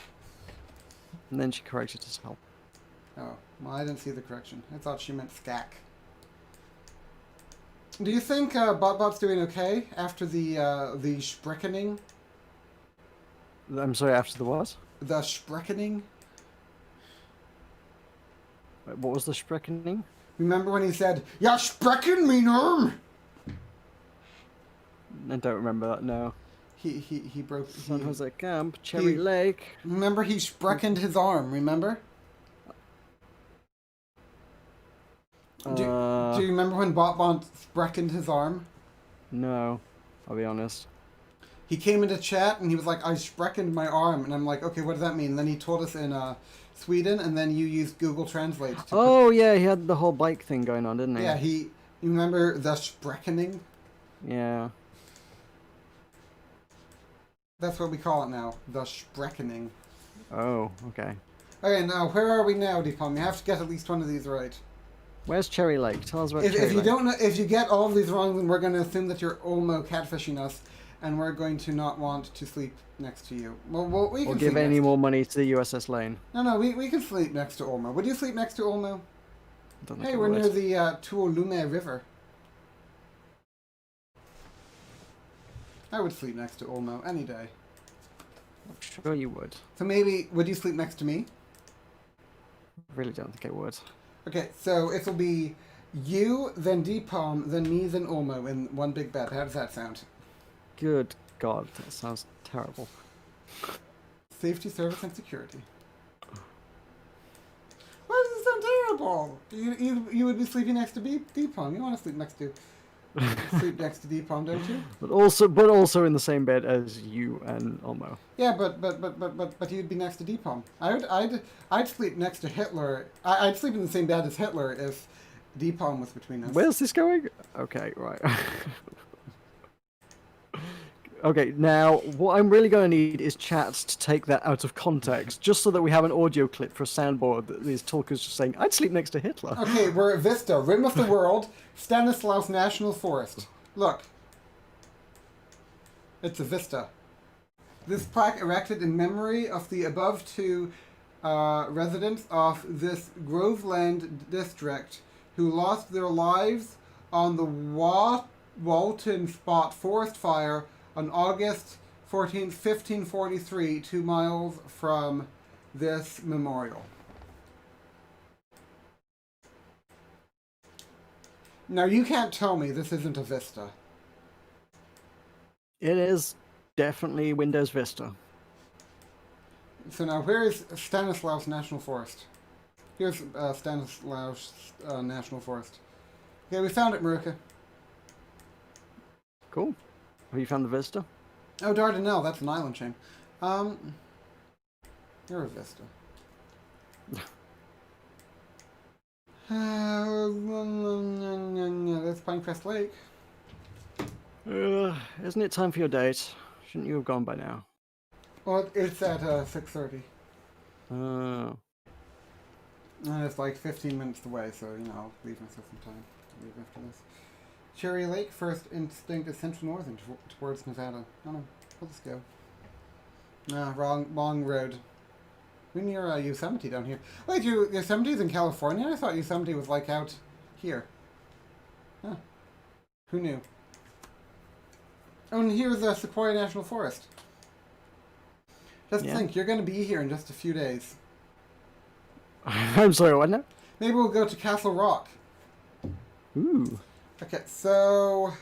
And then she corrected herself. Oh, well, I didn't see the correction. I thought she meant scack. Do you think BotBot's doing okay after the Spreckening? I'm sorry, after the what? The Spreckening? Wait, what was the Spreckening? Remember when he said, "Ja, sprechen me norm"? I don't remember that now. He broke. San Jose Camp, Cherry Lake. Remember he spreckened his arm. Remember? Do you remember when BotBot spreckened his arm? No, I'll be honest. He came into chat and he was like, "I spreckened my arm," and I'm like, "Okay, what does that mean?" And then he told us in Sweden, and then you used Google Translate. Oh yeah, he had the whole bike thing going on, didn't he? Yeah, you remember the spreckening? Yeah. That's what we call it now, the spreckening. Oh, okay. Okay, now where are we now, Deepom? You have to get at least one of these right. Where's Cherry Lake? Tell us about Cherry If you Lake. don't know, if you get all of these wrong, then we're going to assume that you're Olmo catfishing us, and we're going to not want to sleep next to you. Well, we can Or give sleep any next. more money to the USS Lane. No, we can sleep next to Olmo. Would you sleep next to Olmo? I don't think Hey, I we're would. near the Tuolume River. I would sleep next to Olmo any day. I'm sure you would. So maybe, would you sleep next to me? I really don't think I would. Okay, so it'll be you, then Deepom, then me, then Olmo in one big bed. How does that sound? Good God, that sounds terrible. Safety, service, and security. Why does it sound terrible? You would be sleeping next to Deepom. You want to sleep next to Deepom, don't you? But also in the same bed as you and Olmo. Yeah, but you'd be next to Deepom. I'd sleep next to Hitler. I'd sleep in the same bed as Hitler if Deepom was between us. Where's this going? Okay, right. Okay, now what I'm really going to need is chats to take that out of context, just so that we have an audio clip for a soundboard that is Tulkas just saying, "I'd sleep next to Hitler." Okay, we're at Vista, rim of the world, Stanislaus National Forest. Look. It's a Vista. This plaque erected in memory of the above two residents of this Groveland district who lost their lives on the Walton Spot forest fire on August 14th, 1543, 2 miles from this memorial. Now, you can't tell me this isn't a Vista. It is definitely Windows Vista. So now, where is Stanislaus National Forest? Here's Stanislaus National Forest. Okay, we found it, Meroka. Cool. Have you found the Vista? Oh, Dardanelle, that's an island chain. You're a Vista. That's Pinecrest Lake. Isn't it time for your date? Shouldn't you have gone by now? Well, it's at 6:30. Oh. And it's like 15 minutes away, so, I'll leave myself some time to leave after this. Cherry Lake, first instinct is central northern towards Nevada. Oh no, we'll just go. Nah, wrong road. We're near Yosemite down here. Wait, Yosemite's in California? I thought Yosemite was like out here. Huh. Who knew? Oh, and here's the Sequoia National Forest. Just think, you're going to be here in just a few days. I'm sorry, what now? Maybe we'll go to Castle Rock. Ooh. Okay, so...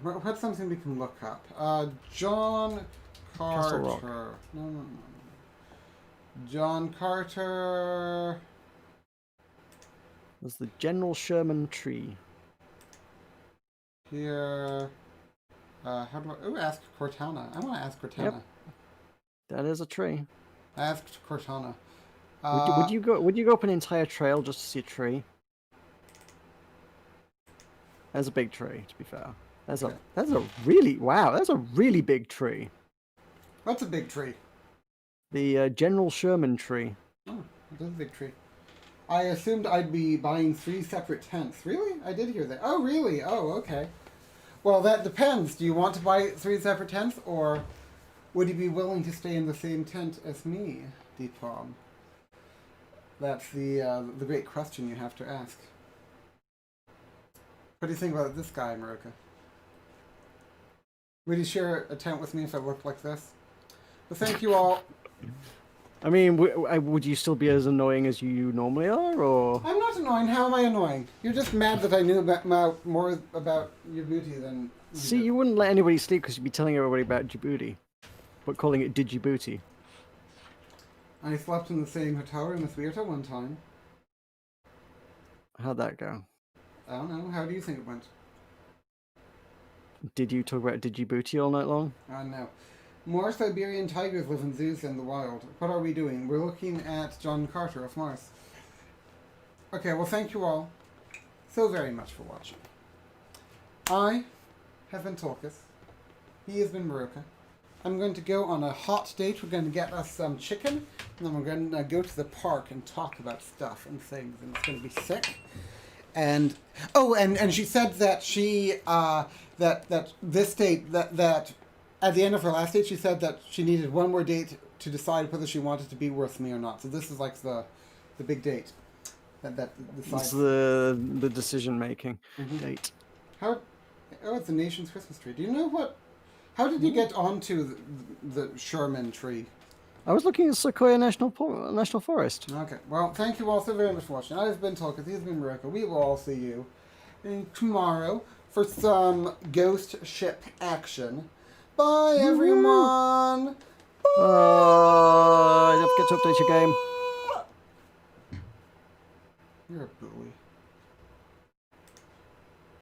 What's something we can look up? John Castle Rock. Carter. No. John Carter. There's the General Sherman tree. Here. How do I... Oh, ask Cortana. I want to ask Cortana. Yep. That is a tree. Asked Cortana. Would you go up an entire trail just to see a tree? That's a big tree, to be fair. That's a really big tree. What's a big tree? The General Sherman tree. Oh, it is a big tree. I assumed I'd be buying 3 separate tents. Really? I did hear that. Oh, really? Oh, okay. Well, that depends. Do you want to buy 3 separate tents, or would you be willing to stay in the same tent as me, Deepom? That's the great question you have to ask. What do you think about this guy, Meroka? Would you share a tent with me if it looked like this? But thank you all. I mean, would you still be as annoying as you normally are, or? I'm not annoying. How am I annoying? You're just mad that I knew more about Djibouti than... See, you wouldn't let anybody sleep because you'd be telling everybody about Djibouti, but calling it Djibouti. I slept in the same hotel room with Weirta one time. How'd that go? I don't know. How do you think it went? Did you talk about Djibouti all night long? No. More Siberian tigers live in zoos in the wild. What are we doing? We're looking at John Carter of Mars. Okay, well, thank you all so very much for watching. I have been Tulkas. He has been Meroka. I'm going to go on a hot date. We're going to get us some chicken, and then we're going to go to the park and talk about stuff and things, and it's going to be sick. And and she said that she that this date that at the end of her last date she said that she needed one more date to decide whether she wanted to be with me or not. So this is like the big date that decides. It's the decision making date. How? Oh, it's the nation's Christmas tree. Do you know what? How did you get onto the Sherman tree? I was looking at Sequoia National Forest. Okay. Well, thank you all so very much for watching. I've been Tulkas. He's been Meroka. We will all see you tomorrow for some ghost ship action. Bye, everyone. Don't forget to update your game. You're a bully.